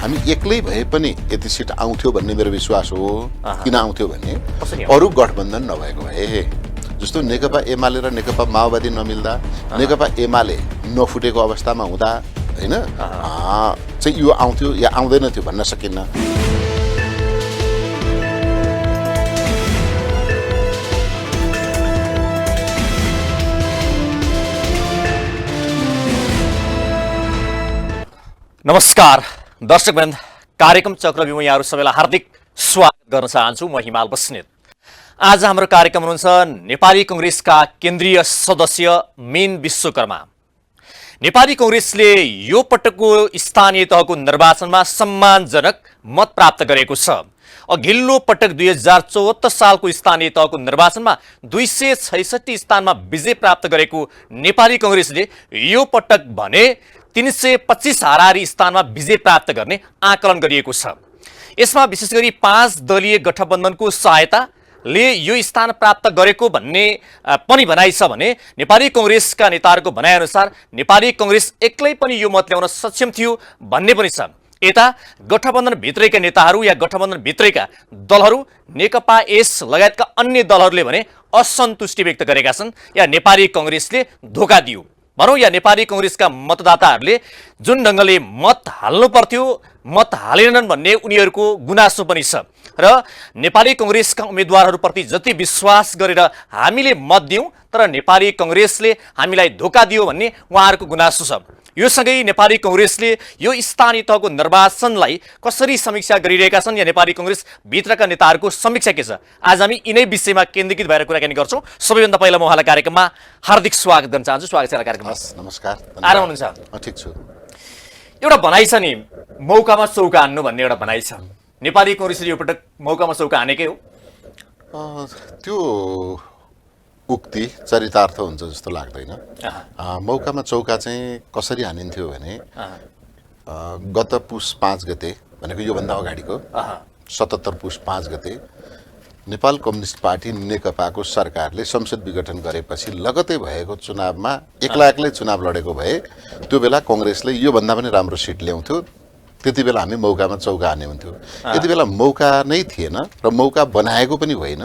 हामी एक्लै भए पनि यति सिट आउँथ्यो भन्ने मेरो विश्वास हो। किन आउँथ्यो भने कसरी अरू गठबन्धन नभएको भए, जस्तो नेकपा एमाले र नेकपा माओवादी नमिल्दा, नेकपा एमाले नफुटेको अवस्थामा हुँदा होइन चाहिँ यो आउँथ्यो या आउँदैन थियो भन्न सकिन्न। नमस्कार दर्शकवृन्द, कार्यक्रम चक्रव्यूहमा यहाँहरू सबैलाई हार्दिक स्वागत गर्न चाहन्छु। म हिमाल बस्नेत। आज हाम्रो कार्यक्रम हुनुहुन्छ नेपाली कांग्रेसका केन्द्रीय सदस्य मीन विश्वकर्मा। नेपाली कांग्रेसले यो पटकको स्थानीय तहको निर्वाचनमा सम्मानजनक मत प्राप्त गरेको छ। अघिल्लो पटक 2074 सालको स्थानीय तहको निर्वाचनमा 266 स्थानमा विजय प्राप्त गरेको नेपाली कांग्रेसले यो पटक भने 325 हाराहारी स्थानमा विजय प्राप्त गर्ने आकलन गरिएको छ। यसमा विशेष गरी 5 दलीय गठबन्धनको सहायताले यो स्थान प्राप्त गरेको भन्ने पनि भनाइ छ भने नेपाली कांग्रेसका नेताहरूको भनाइअनुसार नेपाली कांग्रेस एक्लै पनि यो मत ल्याउन सक्षम थियो भन्ने पनि छ। यता गठबन्धन भित्रैका नेताहरू या गठबन्धन भित्रैका दलहरू नेकपा एस लगायतका अन्य दलहरूले भने असन्तुष्टि व्यक्त गरेका छन् या नेपाली कांग्रेसले धोका दियो भनौँ या नेपाली कांग्रेसका मतदाताहरूले जुन ढङ्गले मत हाल्नु पर्थ्यो मत हालेनन् भन्ने उनीहरूको गुनासो पनि छ र नेपाली कांग्रेसका उम्मेदवारहरूप्रति जति विश्वास गरेर हामीले मत दियौँ तर नेपाली कांग्रेसले हामीलाई धोका दियो भन्ने उहाँहरूको गुनासो छ। यो सँगै नेपाली कांग्रेसले यो स्थानीय तहको निर्वाचनलाई कसरी समीक्षा गरिरहेका छन् या नेपाली कांग्रेस भित्रका नेताहरूको समीक्षा के छ, आज हामी यिनै विषयमा केन्द्रीकृत भएर कुराकानी गर्छौँ। सबैभन्दा पहिला म उहाँलाई कार्यक्रममा हार्दिक स्वागत गर्न चाहन्छु। स्वागत छ कार्यक्रममा। नमस्कार। आराम हुनुहुन्छ? ठिक छु। एउटा भनाइ छ नि, मौकामा चौका हान्नु भन्ने एउटा भनाइ छ। नेपाली कांग्रेसले यो पटक मौकामा चौका हानेकै हो? त्यो उक्ति चरितार्थ हुन्छ जस्तो लाग्दैन। मौकामा चौका चाहिँ कसरी हानिन्थ्यो भने गत पुस 5 गते भनेको योभन्दा अगाडिको 77 पुस 5 गते नेपाल कम्युनिस्ट पार्टी नेकपाको सरकारले संसद विघटन गरेपछि लगतै भएको चुनावमा एक्लै चुनाव लडेको भए त्यो बेला कांग्रेसले योभन्दा पनि राम्रो सिट ल्याउँथ्यो। त्यति बेला हामी मौकामा चौका हान्ने हुन्थ्यो। यति बेला मौका नै थिएन र मौका बनाएको पनि होइन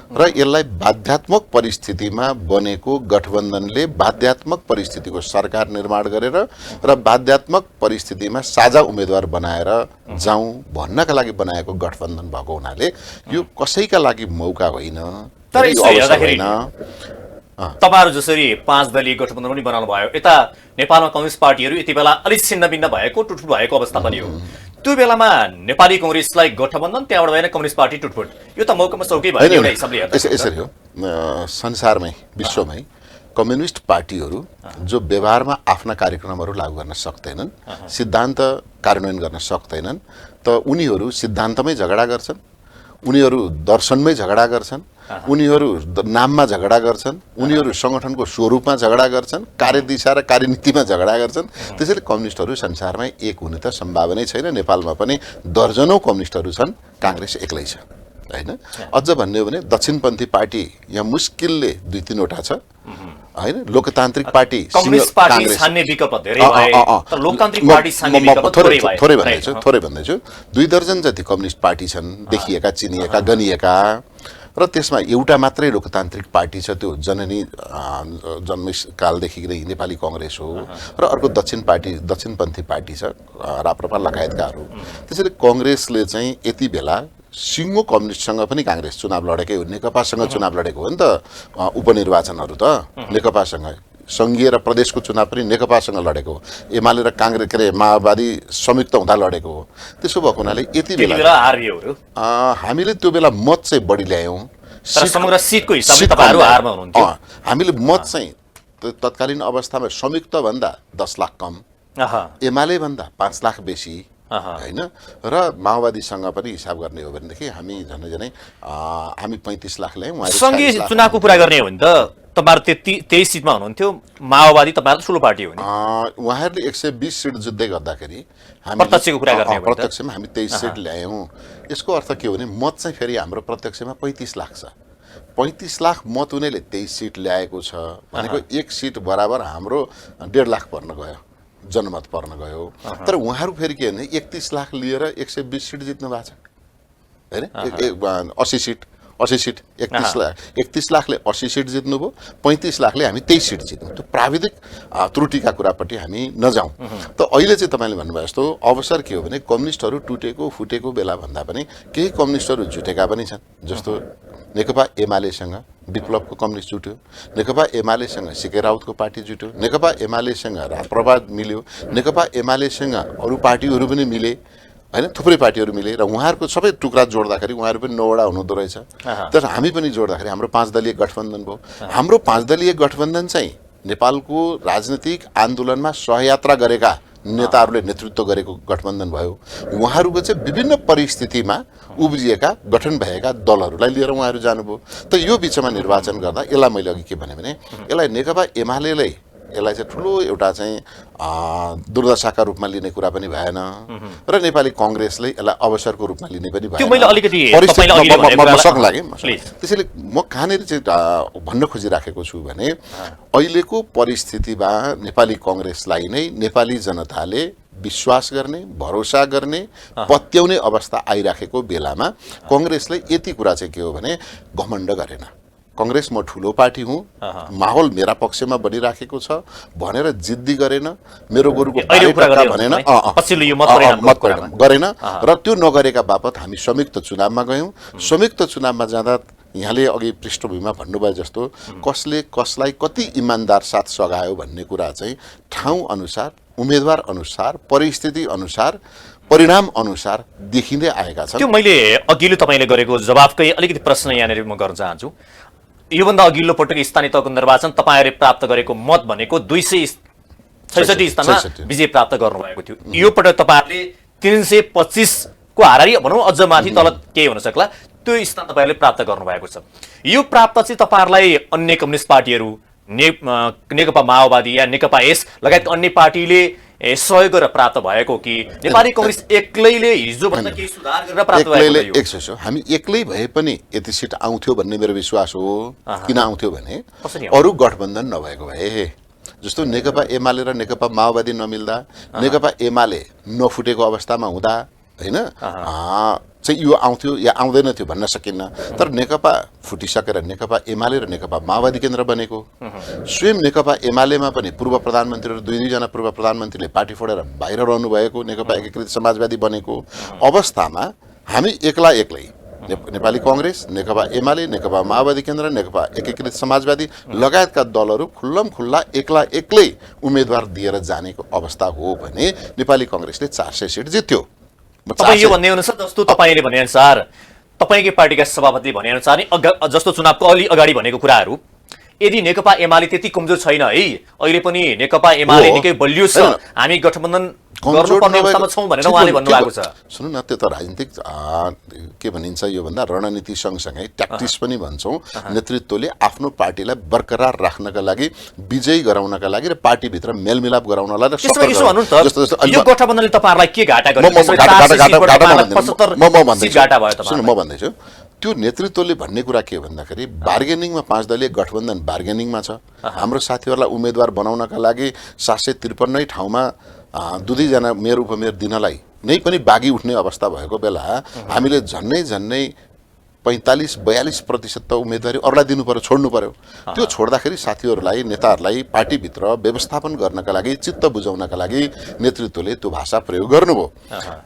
र यसलाई बाध्यात्मक परिस्थितिमा बनेको गठबन्धनले बाध्यात्मक परिस्थितिको सरकार निर्माण गरेर र बाध्यात्मक परिस्थितिमा साझा उम्मेदवार बनाएर जाउँ भन्नका लागि बनाएको गठबन्धन भएको हुनाले यो कसैका लागि मौका होइन। तर तपाईहरु जसरी 5 दलीय गठबन्धन पनि बनाउनु भयो, यता नेपालमा कम्युनिस्ट पार्टीहरू यति बेला अलिक छिन्नभिन्न भएको टुटफुट भएको अवस्था पनि हो। त्यो बेलामा नेपाली कांग्रेसलाई गठबन्धन, त्यहाँबाट भएन कम्युनिस्ट पार्टी टुटफुट, यो त मौकामा चौकै भयो एउटा हिसाबले हेर्दा। यसरी हो, संसारमै विश्वमै कम्युनिस्ट पार्टीहरू जो व्यवहारमा आफ्ना कार्यक्रमहरू लागू गर्न सक्दैनन्, सिद्धान्त कार्यान्वयन गर्न सक्दैनन्, त उनीहरू सिद्धान्तमै झगडा गर्छन्, उनीहरू दर्शनमै झगडा गर्छन्, उनीहरू नाममा झगडा गर्छन्, उनीहरू संगठनको स्वरूपमा झगडा गर्छन्, कार्यदिशा र कार्यनीतिमा झगडा गर्छन्। त्यसैले कम्युनिस्टहरू संसारमै एक हुने त सम्भावनै छैन। नेपालमा पनि दर्जनौं कम्युनिस्टहरू छन्, कांग्रेस एक्लै छ हैन। अझ भन्ने हो भने दक्षिणपन्थी पार्टी यहाँ मुस्किलले 2-3 वटा छ हैन। लोकतान्त्रिक पार्टी कम्युनिस्ट पार्टी छान्ने विकल्प धेरै भए तर लोकतान्त्रिक पार्टी छान्ने विकल्प थोरै भन्दैछु। 2 दर्जन जति कम्युनिस्ट पार्टी छन्, देखिएका, चिनिएका, गनिएका, र त्यसमा एउटा मात्रै लोकतान्त्रिक पार्टी छ, त्यो जननी जन्मकालदेखि नै नेपाली कांग्रेस हो, र अर्को दक्षिणपन्थी पार्टी छ, राप्रपा लगायतकाहरू। त्यसैले कांग्रेसले चाहिँ यति बेला सिङ्गो कम्युनिस्टसँग पनि कांग्रेस चुनाव लडेकै हो, नेकपासँग चुनाव लडेको हो नि त। उपनिर्वाचनहरू त नेकपासँग, संघीय र प्रदेशको चुनाव पनि नेकपासँग लडेको हो, एमाले र कांग्रेस माओवादी संयुक्त हुँदा लडेको हो। त्यसो भएको हुनाले यति बेला हामीले त्यो बेला मत चाहिँ बढी ल्यायौँ, समग्र सिटको हिसाबले तपाईहरु हारमा हुनुहुन्थ्यो। हामीले मत चाहिँ तत्कालीन अवस्थामा संयुक्त भन्दा 10 लाख कम, एमाले भन्दा 5 लाख बेसी हैन, र माओवादीसँग पनि हिसाब गर्ने हो भनेदेखि हामी झनै हामी 35 लाख ल्यायौँ। संघीय चुनावको कुरा गर्ने हो भने त तपाईहरु 23 सिटमा हुनुहुन्थ्यो, माओवादी तपाईहरु ठुलो पार्टी हो नि, उहाँहरूले 120 सिट जित्दै गर्दाखेरि हामी प्रत्यक्षको कुरा गर्ने हो भने प्रत्यक्षमा हामी 23 सिट ल्यायौँ। यसको अर्थ के हो भने मत चाहिँ फेरि हाम्रो प्रत्यक्षमा 35 लाख छ। 35 लाख मत हुनेले 23 सिट ल्याएको छ भनेको 1 सिट बराबर हाम्रो 1.5 लाख पर्न गयो जनमत पर्न गयो। तर उहाँहरू फेरि के भने 31 लाख लिएर 120 सिट जित्नु भएको छ होइन, 80 सिट 31 लाखले 80 सिट जित्नुभयो, 35 लाखले हामी 23 सिट जित्नु। त्यो प्राविधिक त्रुटिका कुरापट्टि हामी नजाउँ। त अहिले चाहिँ तपाईँले भन्नुभयो जस्तो अवसर के हो भने कम्युनिस्टहरू टुटेको फुटेको बेला भन्दा पनि केही कम्युनिस्टहरू झुटेका पनि छन्। जस्तो नेकपा एमालेसँग विप्लवको कम्युनिस्ट जुट्यो, नेकपा एमालेसँग सिके राउतको पार्टी जुट्यो, नेकपा एमालेसँग राजप्रभा मिल्यो, नेकपा एमालेसँग अरू पार्टीहरू पनि मिले होइन, थुप्रै पार्टीहरू मिले र उहाँहरूको सबै टुक्रा जोड्दाखेरि उहाँहरू पनि 9 वटा हुनुहुँदो रहेछ। तर हामी पनि जोड्दाखेरि हाम्रो 5 दलीय गठबन्धन भयो। हाम्रो 5 दलीय गठबन्धन चाहिँ नेपालको राजनीतिक आन्दोलनमा सहयात्रा गरेका नेताहरूले नेतृत्व गरेको गठबन्धन भयो। उहाँहरूको चाहिँ विभिन्न परिस्थितिमा उब्जिएका गठन भएका दलहरूलाई लिएर उहाँहरू जानुभयो। त यो बिचमा निर्वाचन गर्दा यसलाई मैले अघि के भने यसलाई नेकपा एमालेले यसलाई चाहिँ ठुलो एउटा चाहिँ दुर्दशाका रूपमा लिने कुरा पनि भएन र नेपाली कांग्रेसले यसलाई अवसरको रूपमा लिने पनि भएन। त्यो मैले अलिकति त्यसैले म कहाँनिर चाहिँ भन्न खोजिराखेको छु भने अहिलेको परिस्थितिमा नेपाली कांग्रेसलाई नै नेपाली जनताले विश्वास गर्ने, भरोसा गर्ने, पत्याउने अवस्था आइराखेको बेलामा कांग्रेसले यति कुरा चाहिँ के हो भने घमण्ड गरेन। कांग्रेस म ठुलो पार्टी हुँ, माहौल मेरा पक्षमा बनिराखेको छ भनेर जिद्दी गरेन, मेरो गोरुको भनेन, गरेन र त्यो नगरेका बापत हामी संयुक्त चुनावमा गयौँ। संयुक्त चुनावमा जाँदा यहाँले अघि पृष्ठभूमिमा भन्नुभयो जस्तो कसले कसलाई कति इमान्दार साथ सघायो भन्ने कुरा चाहिँ ठाउँ अनुसार, उम्मेदवार अनुसार, परिस्थिति अनुसार, परिणाम अनुसार देखिँदै आएका छन्। त्यो मैले अघिल्लो तपाईले गरेको जवाफकै अलिकति प्रश्न यहाँनिर म गर्न चाहन्छु। योभन्दा अघिल्लो पटक स्थानीय तहको निर्वाचन तपाईहरुले प्राप्त गरेको मत भनेको 266 स्थानमा विजय प्राप्त गर्नुभएको थियो। यो पटक तपाईहरुले 325 को हाराहारी भनौं, अझ माथि तल केही हुन सक्ला, त्यो स्थान तपाईहरुले प्राप्त गर्नुभएको छ। यो प्राप्त चाहिँ तपाईहरुलाई अन्य कम्युनिस्ट पार्टीहरु, नेकपा माओवादी या नेकपा एस लगायत अन्य पार्टीले सहयोग गरेर प्राप्त भएको कि नेपाली कांग्रेस एक्लैले हिजो भन्दा केही सुधार गरेर प्राप्त भएको हो? हामी एक्लै भए पनि यति सिट आउँथ्यो भन्ने मेरो विश्वास हो। किन आउँथ्यो भने अरु गठबन्धन नभएको भए, जस्तो नेकपा एमाले र नेकपा माओवादी नमिल्दा, नेकपा एमाले नफुटेको अवस्थामा हुँदा हैन चाहिँ यो आउँथ्यो या आउँदैन थियो भन्न सकिन्न। तर नेकपा फुटिसकेर नेकपा एमाले र नेकपा माओवादी केन्द्र बनेको, स्वयं नेकपा एमालेमा पनि पूर्व प्रधानमन्त्री र दुई जना पूर्व प्रधानमन्त्रीले पार्टी फोडेर बाहिर रहनु भएको, नेकपा एकीकृत समाजवादी बनेको अवस्थामा हामी एक्लै नेपाली कांग्रेस, नेकपा एमाले, नेकपा माओवादी केन्द्र, नेकपा एकीकृत समाजवादी लगायतका दलहरू खुल्लम खुल्ला एक्लै उम्मेदवार दिएर जानेको अवस्था हो भने नेपाली कांग्रेसले 400 सिट जित्यो। तपाई यो भन्ने अनुसार जस्तो तपाईले भने अनुसार तपाईकै पार्टीका सभापतिले भने अनुसार जस्तो चुनावको अलि अगाडि भनेको कुराहरू यदि नेकपा एमाले त्यति कमजोर छैन है, अहिले पनि नेकपा एमाले निकै बलियो छ, हामी गठबन्धन गर्नुपर्ने अवस्थामा छौं भनेर उहाँले भन्नुभएको छ। सुन्नु न, त्यो त राजनीतिक के भनिन्छ यो भन्दा रणनीति सँगसँगै ट्याक्टिक्स पनि भन्छौं। नेतृत्वले आफ्नो पार्टीलाई बरकरार राख्नका लागि, विजयी गराउनका लागि र पार्टीभित्र मेलमिलाप गराउनलाई र जस्तो यो गठबन्धनले तपाईहरुलाई के घाटा गर्यो? म भन्दैछु त्यो नेतृत्वले भन्ने कुरा के भन्दाखेरि बार्गेनिङमा 5 दलीय गठबन्धन बार्गेनिङमा छ। हाम्रो साथीहरुलाई उम्मेदवार बनाउनका लागि 753 ठाउँमा दुई जना मेयर उपमेयर दिनलाई नै पनि बागी उठ्ने अवस्था भएको बेला हामीले झन्नै 45-42% त उम्मेदवारी अरूलाई दिनु पर्यो, छोड्नु पर्यो। त्यो छोड्दाखेरि साथीहरुलाई, नेताहरुलाई पार्टीभित्र व्यवस्थापन गर्नका लागि, चित्त बुझाउनका लागि नेतृत्वले त्यो भाषा प्रयोग गर्नुभयो।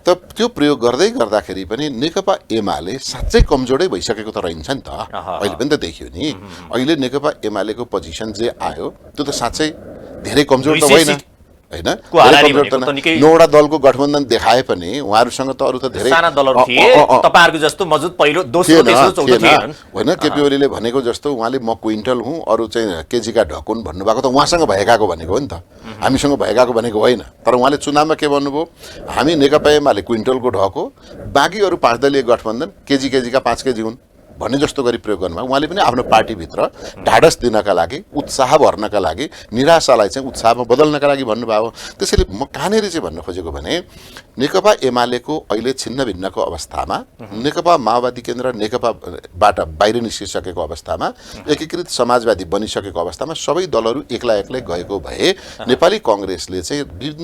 त त्यो प्रयोग गर्दाखेरि पनि नेकपा एमाले साच्चै कमजोरै भइसकेको त रहन्छ नि त। अहिले पनि त देखियो नि, अहिले नेकपा एमालेको पोजिसन जे आयो त्यो त साच्चै धेरै कमजोर त होइन हैन। 9वटा दलको गठबन्धन देखाए पनि उहाँहरुसँग त अरु त धेरै साना दलहरु थिए, तपाईहरुको जस्तो मजबुत पहिलो दोस्रो तेस्रो चौथो थिएन हैन। केपी ओलीले भनेको जस्तो उहाँले म क्विन्टल हुँ, अरु चाहिँ केजीका ढकुन भन्नुभएको त उहाँसँग भएकाको भनेको हो नि त, हामीसँग भएकाको भनेको होइन। तर उहाँले चुनावमा के भन्नुभयो, हामी नेकपा एमाले क्विन्टलको ढक हो, बाँकी अरु 5 दलीय गठबन्धन केजीका 5 केजी हुन् भन्ने जस्तो गरी प्रयोग गर्नुभयो। उहाँले पनि आफ्नो पार्टीभित्र ढाडस दिनका लागि, उत्साह भर्नका लागि, निराशालाई चाहिँ उत्साहमा बदल्नका लागि भन्नुभयो। त्यसैले म कहाँनिर चाहिँ भन्न खोजेको भने नेकपा एमालेको अहिले छिन्न भिन्नको अवस्थामा, नेकपा माओवादी केन्द्र नेकपाबाट बाहिर निस्किसकेको अवस्थामा, एकीकृत समाजवादी बनिसकेको अवस्थामा सबै दलहरू एक्ला एक्लै गएको भए नेपाली कङ्ग्रेसले चाहिँ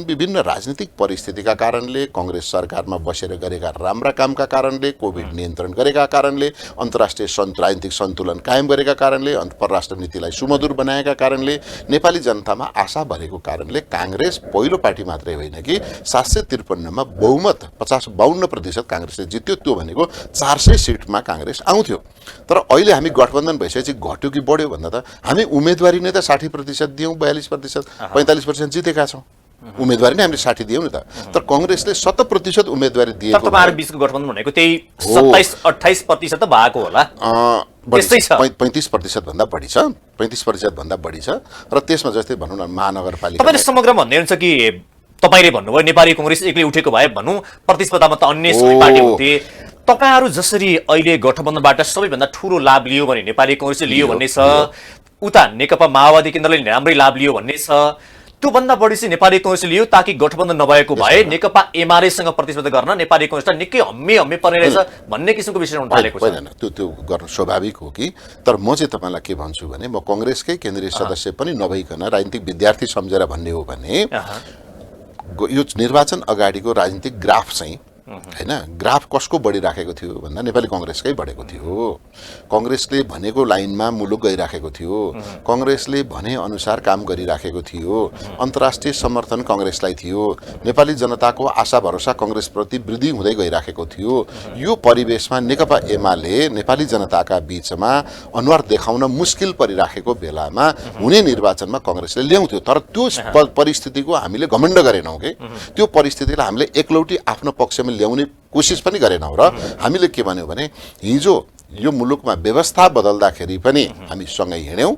विभिन्न राजनीतिक परिस्थितिका कारणले, कङ्ग्रेस सरकारमा बसेर गरेका राम्रा कामका कारणले, कोभिड नियन्त्रण गरेका कारणले, अन्तर्राष्ट्रिय राजनीतिक सन्तुलन कायम गरेका कारणले, परराष्ट्र नीतिलाई सुमधुर बनाएका कारणले, नेपाली जनतामा आशा भरेको कारणले काङ्ग्रेस पहिलो पार्टी मात्रै होइन कि 753 मा बहुमत 52% काङ्ग्रेसले जित्यो। त्यो भनेको 400 सिटमा काङ्ग्रेस आउँथ्यो। तर अहिले हामी गठबन्धन भइसकेपछि घट्यो कि बढ्यो भन्दा त हामी उम्मेदवारी नै त 60% दियौँ, 42%, 45% जितेका छौँ। उम्मेदवारी नै हामीले 60 दियौँ नि त। तर कङ्ग्रेसले 100% उम्मेदवारी दिएको। तर तपाईहरु बीचको गठबन्धन भनेको त्यही 27-28% त भएको होला। 35% भन्दा बढी छ, 35% भन्दा बढी छ। र त्यसमा जस्तै भनौँ न महानगरपालिका, तपाईले समग्र भन्दै हुन्छ कि तपाईले भन्नुभयो नेपाली कांग्रेस एक्लै उठेको भए भनौँ प्रतिस्पर्धामा त अन्य सबै पार्टी हुन्थे। तपाईहरु जसरी अहिले गठबन्धनबाट सबैभन्दा ठूलो लाभ लियो भने नेपाली कांग्रेसले लियो भन्ने छ, उता नेकपा माओवादी केन्द्रले राम्रै लाभ लियो भन्ने छ, त्यो भन्दा बढी चाहिँ नेपाली कांग्रेसले लियो ताकि गठबन्धन नभएको भए नेकपा एमालेसँग प्रतिस्पर्धा गर्न नेपाली कांग्रेसलाई निकै हम्मे पर्ने रहेछ भन्ने किसिमको विश्लेषण थालेको छ। होइन, त्यो गर्न स्वाभाविक हो कि। तर म चाहिँ तपाईलाई के भन्छु भने म कङ्ग्रेसकै केन्द्रीय सदस्य पनि नभइकन राजनीतिक विद्यार्थी सम्झेर भन्ने हो भने यो निर्वाचन अगाडिको राजनीतिक ग्राफ चाहिँ हैन, ग्राफ कसको बढिराखेको थियो भन्दा नेपाली कङ्ग्रेसकै बढेको थियो। कङ्ग्रेसले भनेको लाइनमा मुलुक गइराखेको थियो, कङ्ग्रेसले भने अनुसार काम गरिराखेको थियो, अन्तर्राष्ट्रिय समर्थन कङ्ग्रेसलाई थियो, नेपाली जनताको आशा भरोसा कङ्ग्रेसप्रति वृद्धि हुँदै गइराखेको थियो। यो परिवेशमा नेकपा एमाले नेपाली जनताका बीचमा अनुहार देखाउन मुस्किल परिराखेको बेलामा हुने निर्वाचनमा कङ्ग्रेसले ल्याउँथ्यो। तर त्यो परिस्थितिको हामीले घमण्ड गरेनौँ के, त्यो परिस्थितिलाई हामीले एकलौटी आफ्नो पक्षमा ल्याउने कोसिस पनि गरेनौँ। र हामीले के भन्यौँ भने हिजो यो मुलुकमा व्यवस्था बदल्दाखेरि पनि हामी सँगै हिँड्यौँ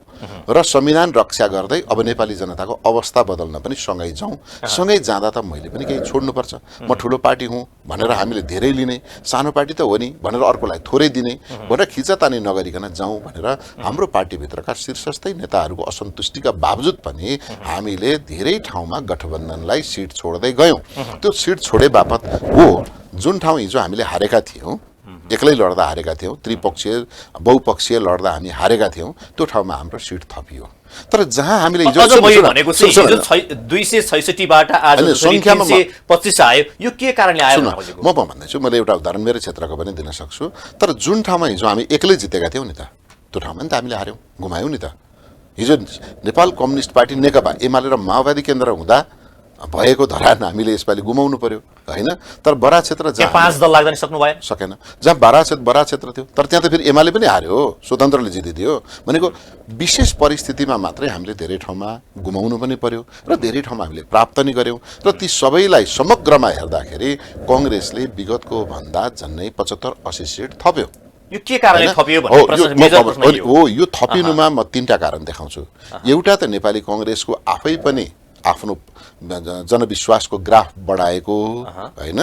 र संविधान रक्षा गर्दै अब नेपाली जनताको अवस्था बदल्न पनि सँगै जाउँ। सँगै जाँदा त मैले पनि केही छोड्नुपर्छ, म ठुलो पार्टी हुँ भनेर हामीले धेरै लिने, सानो पार्टी त हो नि भनेर अर्कोलाई थोरै दिने भनेर खिचातानी नगरिकन जाउँ भनेर हाम्रो पार्टीभित्रका शीर्षस्थै नेताहरूको असन्तुष्टिका बावजुद पनि हामीले धेरै ठाउँमा गठबन्धनलाई सिट छोड्दै गयौँ। त्यो सिट छोडे बापत हो जुन ठाउँ हिजो हामीले हारेका थियौँ, एक्लै लड्दा हारेका थियौँ, त्रिपक्षीय बहुपक्षीय लड्दा हामी हारेका थियौँ, त्यो ठाउँमा हाम्रो सिट थपियो। तर जहाँ हामीले हिजो 266 बाट आज 325 आयो, यो के कारणले आयो म भन्दैछु। मैले एउटा उदाहरण मेरो क्षेत्रको पनि दिन सक्छु। तर जुन ठाउँमा हिजो हामी एक्लै जितेका थियौँ नि त, त्यो ठाउँमा नि त हामीले हार्यौँ, गुमायौँ नि त। हिजो नेपाल कम्युनिस्ट पार्टी नेकपा एमाले र माओवादी केन्द्र हुँदा भएको धरान हामीले यसपालि गुमाउनु पर्यो हैन। तर बरा क्षेत्र जहाँ 5 दल लाग्दा नि सक्नु भएन, सकेन, जहाँ बरा क्षेत्र थियो, तर त्यहाँ त फेरि एमाले पनि हार्यो, स्वतन्त्रले जितिदियो। भनेको विशेष परिस्थितिमा मात्रै हामीले धेरै ठाउँमा गुमाउनु पनि पर्यो र धेरै ठाउँमा हामीले प्राप्त नि गर्यौँ। र ती सबैलाई समग्रमा हेर्दाखेरि कङ्ग्रेसले विगतको भन्दा झन्नै 75-80 सिट थप्यो। यो के कारणले थपियो भन्ने प्रश्न मेजर प्रश्न हो। यो थपिनुमा म 3टा कारण देखाउँछु। एउटा त नेपाली कङ्ग्रेसको आफै पनि आफ्नो जनविश्वासको ग्राफ बढाएको हैन।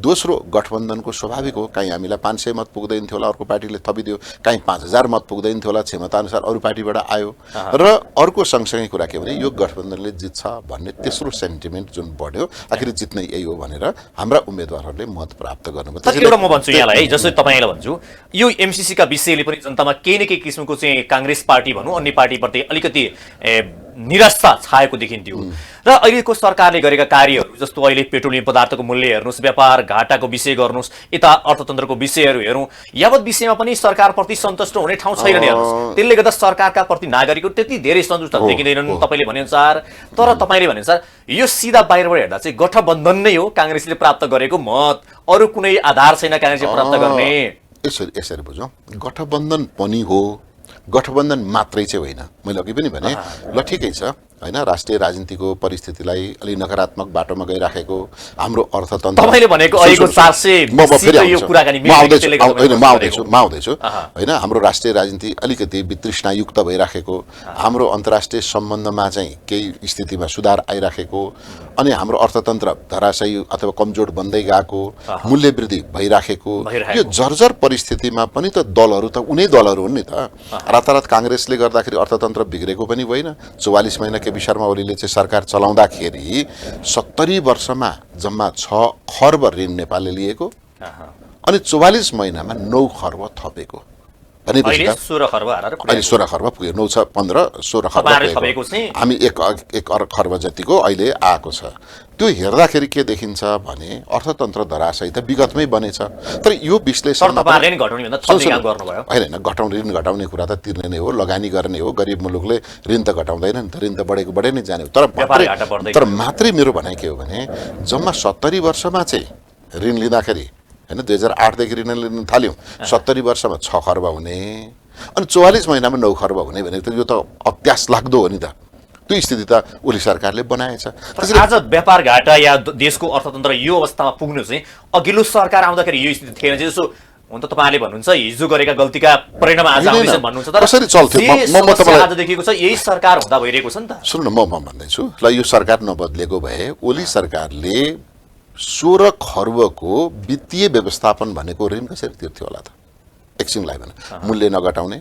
दोस्रो गठबन्धनको स्वाभाविक हो, कहीँ हामीलाई 500 मत पुग्दैन थियो होला, अर्को पार्टीले थपिदियो, कहीँ 5000 मत पुग्दैन थियो होला, क्षमताअनुसार अरू पार्टीबाट आयो। र अर्को सँगसँगै कुरा के भने यो गठबन्धनले जित्छ भन्ने तेस्रो सेन्टिमेन्ट जुन बढ्यो, आखिर जित्नै यही हो भनेर हाम्रा उम्मेदवारहरूले मत प्राप्त गर्नुभयो। तर एउटा म भन्छु यहाँलाई है, जस्तै तपाईँलाई भन्छु, यो एमसीसी का विषयले पनि जनतामा केही न केही किसिमको चाहिँ कांग्रेस पार्टी भनौँ अन्य पार्टीप्रति अलिकति निराशा छाएको देखिन्थ्यो। र अहिलेको सरकारले गरेका कार्यहरू जस्तो अहिले पेट्रोलियम पदार्थको मूल्य हेर्नुहोस्, व्यापार घाटाको विषय गर्नुहोस्, यता अर्थतन्त्रको विषयहरू हेरौँ, यावत विषयमा पनि सरकारप्रति सन्तुष्ट हुने ठाउँ छैन नि हेर्नुहोस्। त्यसले गर्दा सरकारका प्रति नागरिकहरू त्यति धेरै सन्तुष्ट देखिँदैनन् तपाईँले भनेअनुसार। तर तपाईँले भनेअनुसार यो सिधा बाहिरबाट हेर्दा चाहिँ गठबन्धन नै हो कांग्रेसले प्राप्त गरेको मत, अरू कुनै आधार छैन कांग्रेसले प्राप्त गर्ने। यसरी बुझौँ, गठबन्धन पनि हो, गठबन्धन मात्रै चाहिँ होइन। मैले अघि पनि भने ल ठिकै छ हैन, राष्ट्रिय राजनीतिको परिस्थितिलाई अलि नकारात्मक बाटोमा गइराखेको हाम्रो अर्थतन्त्र, तपाईले भनेको अहिलेको 400 यो कुराकानी म आउँदैछु हैन, हाम्रो राष्ट्रिय राजनीति अलिकति वितृष्णायुक्त भइराखेको, हाम्रो अन्तर्राष्ट्रिय सम्बन्धमा चाहिँ केही स्थितिमा सुधार आइराखेको, अनि हाम्रो अर्थतन्त्र धराशयी अथवा कमजोर बन्दै गएको, मूल्य वृद्धि भइराखेको, यो जर्जर परिस्थितिमा पनि त दलहरू त उनै दलहरू हुन् नि त। रातारात कांग्रेसले गर्दाखेरि अर्थतन्त्र बिग्रेको पनि होइन, 44 महिना केपी शर्मा ओलीले चाहिँ सरकार चलाउँदाखेरि 70 वर्षमा जम्मा 6 खर्ब ऋण नेपालले लिएको अनि 44 महिनामा 9 खर्ब थपेको भनेपछि अहिले 16 खर्ब हालेर अहिले 16 खर्ब पुग्यो 9 छ 15 16 खर्ब तपाईँहरूले पुगेको। थपेको चाहिँ हामी एक अर्ब खर्ब जतिको अहिले आएको छ। त्यो हेर्दाखेरि के देखिन्छ भने अर्थतन्त्र धराशयी त विगतमै बनेछ। तर यो सर विश्लेषण तपाईँहरूले नि घटाउने भन्दा थप्ने काम गर्नुभयो। होइन घटाउने ऋण घटाउने कुरा त तिर्ने नै हो, लगानी गर्ने हो। गरिब मुलुकले ऋण त घटाउँदैन नि त, ऋण त बढेको बढे नै जाने हो। तर मात्रै मेरो भनाइ के हो भने जम्मा 70 वर्षमा चाहिँ ऋण लिँदाखेरि होइन 2008 देखि ऋण लिन थाल्यौँ, 70 वर्षमा 6 खर्ब हुने अनि 44 महिनामा 9 खर्ब हुने भनेको त यो त अत्यास लाग्दो हो नि त। त्यो स्थिति त ओली सरकारले बनाएछ। आज व्यापार घाटा या देशको अर्थतन्त्र यो अवस्थामा पुग्नु चाहिँ अघिल्लो सरकार आउँदाखेरि यो स्थिति थिएन। जसो हुन त तपाईँले भन्नुहुन्छ हिजो गरेका गल्तीका परिणाम आज आउँदैछन् भन्नुहुन्छ, तर कसरी चल्थ्यो म तपाईँलाई आज देखिएको छ यही सरकार हुँदा भइरहेको छ नि त। सुन्नु म भन्दैछु ल, यो सरकार नबदलेको भए ओली सरकारले 16 खर्बको वित्तीय व्यवस्थापन भनेको ऋण कसरी तिर्थ्यो होला त? एकछिनलाई भने मूल्य नघटाउने,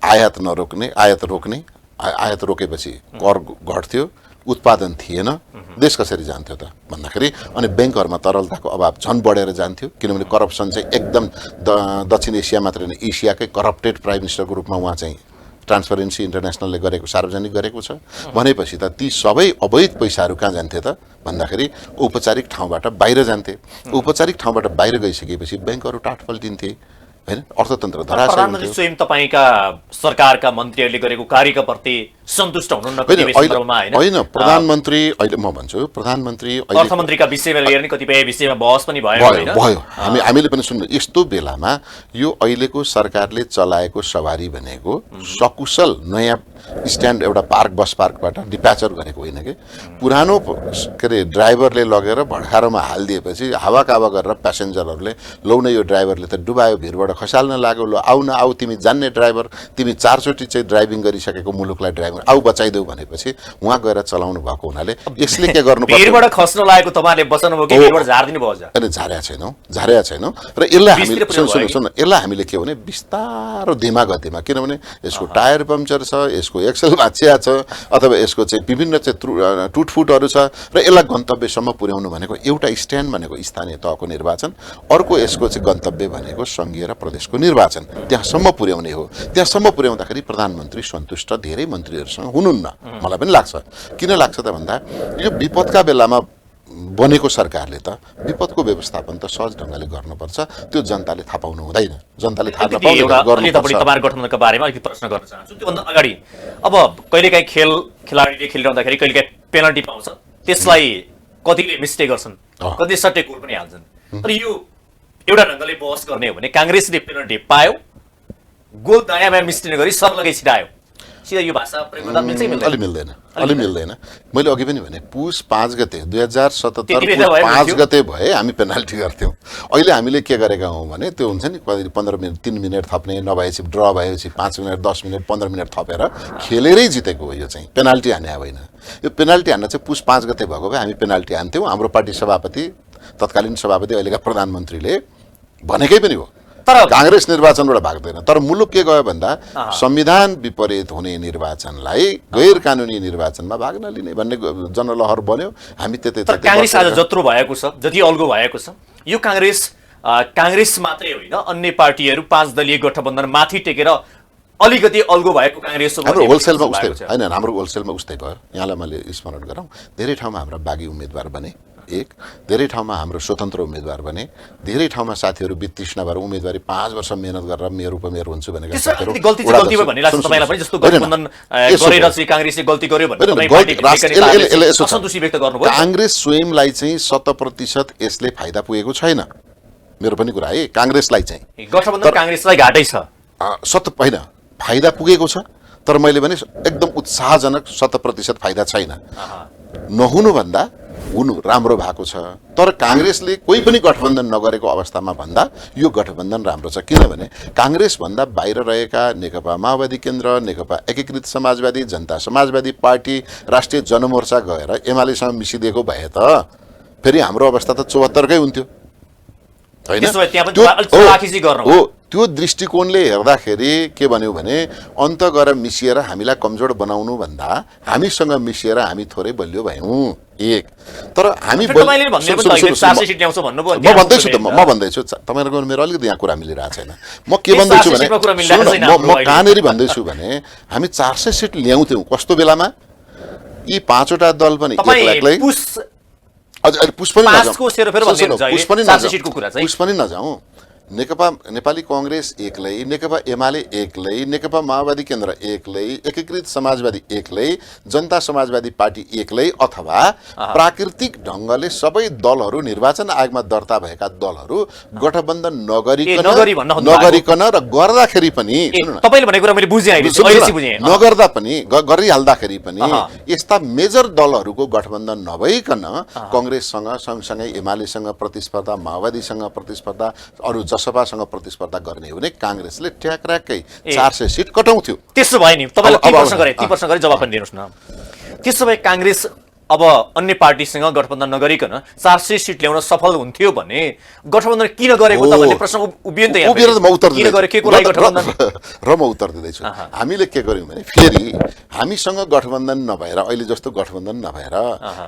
आयात नरोक्ने, आयात रोक्ने, आयात रोकेपछि कर घट्थ्यो, उत्पादन थिएन, देश कसरी जान्थ्यो त भन्दाखेरि अनि ब्याङ्कहरूमा तरलताको अभाव झन् बढेर जान्थ्यो। किनभने करप्सन चाहिँ एकदम दक्षिण एसिया मात्रै होइन एसियाकै करप्टेड प्राइम मिनिस्टरको रूपमा उहाँ चाहिँ ट्रान्सपरेन्सी इन्टरनेसनलले गरेको सार्वजनिक गरेको छ। भनेपछि त ती सबै अवैध पैसाहरू कहाँ जान्थे त भन्दाखेरि औपचारिक ठाउँबाट बाहिर जान्थे। औपचारिक ठाउँबाट बाहिर गइसकेपछि ब्याङ्कहरू टाट पल्टिन्थे होइन, अर्थतन्त्र धराशयी हुन्थ्यो। प्रधानमन्त्री स्वयं तपाईँका सरकारका मन्त्रीहरूले गरेको कार्यका प्रति सन्तुष्ट हुनुहुन्न कतिपय सन्दर्भमा होइन? होइन प्रधानमन्त्री अहिले म भन्छु प्रधानमन्त्री अर्थमन्त्रीका विषयमा लिएर नि कतिपय विषयमा बहस पनि भयो। हामीले पनि सुन्नु, यस्तो बेलामा यो अहिलेको सरकारले चलाएको सवारी भनेको सकुशल नयाँ स्ट्यान्ड एउटा पार्क बस पार्कबाट डिप्याचर गरेको होइन कि पुरानो के अरे ड्राइभरले लगेर भड्खारोमा हालिदिएपछि हावाकावा गरेर प्यासेन्जरहरूले लौ न यो ड्राइभरले त डुबायो, भिरबाट खसाल्न लाग्यो, ल आउ न आऊ तिमी जान्ने ड्राइभर, तिमी 4 चोटि चाहिँ ड्राइभिङ गरिसकेको मुलुकलाई ड्राइभर आऊ बचाइदेऊ भनेपछि उहाँ गएर चलाउनु भएको हुनाले यसले के गर्नुपर्छ? भिरबाट खस्न लागेको तपाईँले बचाउनुभयो कि भिरबाट झारिदिनु भयो? अनि झारेका छैनौँ र यसलाई हामीले सुन्नु यसलाई हामीले के भने बिस्तारो धीमा गतिमा, किनभने यसको टायर पम्चर छ, यसको एक्सेल भाँचिया छ अथवा यसको चाहिँ विभिन्न चाहिँ टुटफुटहरू छ र यसलाई गन्तव्यसम्म पुर्याउनु भनेको एउटा स्ट्यान्ड भनेको स्थानीय तहको निर्वाचन, अर्को यसको चाहिँ गन्तव्य भनेको सङ्घीय र प्रदेशको निर्वाचन, त्यहाँसम्म पुर्याउने हो। त्यहाँसम्म पुर्याउँदाखेरि प्रधानमन्त्री सन्तुष्ट धेरै मन्त्रीहरूसँग हुनुहुन्न मलाई पनि लाग्छ। किन लाग्छ त भन्दा यो विपदका बेलामा बनेको सरकारले त विपदको व्यवस्थापन त सहज ढङ्गले गर्नुपर्छ, त्यो जनताले थाहा पाउनु हुँदैन। जनताले थाहा तपाईँको गठबन्धनका बारेमा अलिकति प्रश्न गर्न चाहन्छु। त्योभन्दा अगाडि अब कहिलेकाहीँ खेलाडीले खेलिरहँदाखेरि कहिलेकाहीँ पेनल्टी पाउँछ, त्यसलाई कतिले मिस्टेक गर्छन्, कति सट्टै गोल पनि हाल्छन्। तर यो एउटा ढङ्गले बहस गर्ने हो भने काङ्ग्रेसले पेनल्टी पायो, गोल दायाँ बायाँ मिस्टेक गरी सर्लकै छिटायो, सिधा यो भाषा प्रयोग गर्दा मिल्छ कि अलि मिल्दैन। मैले अघि पनि भने पुस 5 गते 2077 5 गते भए हामी पेनाल्टी गर्थ्यौँ। अहिले हामीले के गरेका हौँ भने त्यो हुन्छ नि 15 मिनट 3 मिनट थप्ने, नभएपछि ड्र भएपछि 5 मिनट 10 मिनट 15 मिनट थपेर खेलेरै जितेको हो। यो चाहिँ पेनाल्टी हाने होइन। यो पेनाल्टी हान्न चाहिँ पुस 5 गते भएको भए हामी पेनाल्टी हान्थ्यौँ। हाम्रो पार्टी सभापति तत्कालीन सभापति अहिलेका प्रधानमन्त्रीले भनेकै पनि हो। तर काङ्ग्रेस निर्वाचनबाट भाग्दैन, तर मुलुक के गयो भन्दा संविधान विपरीत हुने निर्वाचनलाई गैर कानुनी निर्वाचनमा भाग नलिने भन्ने जनलहर बन्यो। हामी त्यतै काङ्ग्रेस आज जत्रो भएको छ, जति अल्गो भएको छ, यो काङ्ग्रेस मात्रै होइन अन्य पार्टीहरू 5 दलीय गठबन्धन माथि टेकेर अलिकति अल्गो भएको काङ्ग्रेस हाम्रो होलसेलमा उस्तै होइन, हाम्रो होलसेलमा उस्तै भयो। यहाँलाई मैले स्मरण गराउँ, धेरै ठाउँमा हाम्रा बागी उम्मेदवार बने, धेरै ठाउँमा हाम्रो स्वतन्त्र उम्मेदवार बने, धेरै ठाउँमा साथीहरू वितृष्णा भएर उम्मेदवारी 5 वर्ष मेहनत गरेर मेयर उपमेयर हुन्छु भनेर साथीहरू गल्ती भनिरहेको छ तपाईलाई पनि, जस्तो गठबन्धन गरेर चाहिँ काङ्ग्रेसले गल्ती गर्यो भनेर असन्तुष्टि व्यक्त गर्नुभयो। काङ्ग्रेस स्वयंलाई चाहिँ 100% यसले फाइदा पुगेको छैन, मेरो पनि कुरा है। काङ्ग्रेसलाई चाहिँ गठबन्धन काङ्ग्रेसलाई घाटै छ, होइन फाइदा पुगेको छ, तर मैले भने एकदम उत्साहजनक 100% फाइदा छैन। नहुनुभन्दा हुनु राम्रो भएको छ। तर काङ्ग्रेसले कोही पनि गठबन्धन नगरेको अवस्थामा भन्दा यो गठबन्धन राम्रो छ, किनभने काङ्ग्रेसभन्दा बाहिर रहेका नेकपा माओवादी केन्द्र, नेकपा एकीकृत समाजवादी, जनता समाजवादी पार्टी, राष्ट्रिय जनमोर्चा गएर एमालेसँग मिसिदिएको भए त फेरि हाम्रो अवस्था त 74कै हुन्थ्यो होइन। त्यो दृष्टिकोणले हेर्दाखेरि के भन्यो भने अन्त गएर मिसिएर हामीलाई कमजोर बनाउनु भन्दा हामीसँग मिसिएर हामी थोरै बलियो भयौँ एक। तर हामी तपाईँले भन्ने पनि त अहिले 400 सिट ल्याउँछ भन्नुभयो। म भन्दैछु त म भन्दैछु तपाईँहरूको मेरो अलिकति यहाँ कुरा मिलिरहेको छैन। म के भन्दैछु भने म कहाँनिर भन्दैछु भने हामी 400 सिट ल्याउँथ्यौँ कस्तो बेलामा यी 5वटा दल पनि एक्लै पुष्प पनि नजाउँ नेकपा नेपाली कांग्रेस एक्लै, नेकपा एमाले एक्लै, नेकपा माओवादी केन्द्र एक्लै, एकीकृत समाजवादी एक्लै, जनता समाजवादी पार्टी एक्लै अथवा प्राकृतिक ढंगले सबै दलहरू निर्वाचन आयोगमा दर्ता भएका दलहरू गठबन्धन नगरिकन र गर्दाखेरि पनि तपाईले भनेको कुरा मैले बुझेँ अहिले चाहिँ बुझेँ नगर्दा पनि गरिहाल्दाखेरि पनि यस्ता मेजर दलहरूको गठबन्धन नभइकन कांग्रेससँग सँगसँगै एमालेसँग प्रतिस्पर्धा, माओवादीसँग प्रतिस्पर्धा, अरू सभासँग प्रतिस्पर्धा गर्ने हो भने कांग्रेसले ट्याक्राकै 400 सिट कटाउँथ्यो। त्यसो भए नि तपाईले ती प्रश्न गरे जवाफ पनि दिनुस् न। त्यसो भए कांग्रेस अब अन्य पार्टीसँग गठबन्धन नगरिकन 400 सिट ल्याउन सफल हुन्थ्यो भने गठबन्धन किन गरेको त भन्ने प्रश्न उभियो नि त यहाँ। म उत्तर किन गरे के को लागि गठबन्धन र म उत्तर दिँदैछु। हामीले के गर्यौं भने फेरि हामीसँग गठबन्धन नभएर अहिले जस्तो गठबन्धन नभएर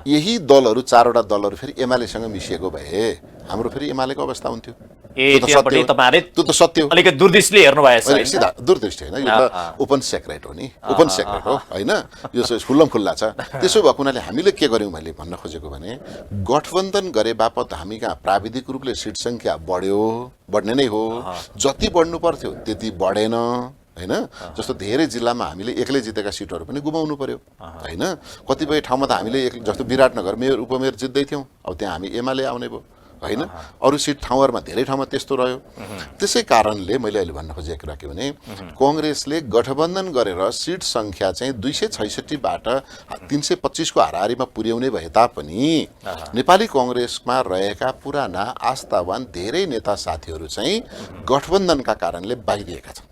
यही दलहरू 4वटा दलहरू फेरि एमालेसँग मिसिएको भए हाम्रो फेरि एमालेको अवस्था हुन्थ्यो। त्यहाँपट्टि तपाईहरुले त्यो त सत्य हो। अलिकति दूरदृष्टिले हेर्नु भएछ हैन? सिधा दूरदृष्टि हैन, यो त ओपन सेक्रेट हो नि, ओपन सेक्रेट हो हैन, यो खुल्लम खुल्ला छ। त्यसो भएको हुनाले हामीले के गर्यौं मैले भन्न खोजेको भने गठबन्धन गरे बापत हामी कहाँ प्राविधिक रूपले सिट संख्या बढ्ने नै हो, जति बढ्नु पर्थ्यो त्यति बढेन हैन। जस्तो धेरै जिल्लामा हामीले एक्लै जितेका सिटहरू पनि गुमाउनु पर्यो हैन। कतिपय ठाउँमा त हामीले जस्तो विराटनगर मेयर उपमेयर जित्दै थियौं, अब त्यहाँ हामी एमाले आउने भयो हैन। अरू सिट ठाउँहरुमा धेरै ठाउँमा त्यस्तो रह्यो। त्यसै कारणले मैले अहिले भन्न खोजेको कुरा के भने कांग्रेसले गठबन्धन गरेर सिट संख्या चाहिँ 266 बाट 325 को हाराहारीमा पुर्याउने भए तापनि नेपाली कांग्रेसमा रहेका पुराना आस्थावान धेरै नेता साथीहरू चाहिँ गठबन्धनका कारणले बाहिरिएका छन्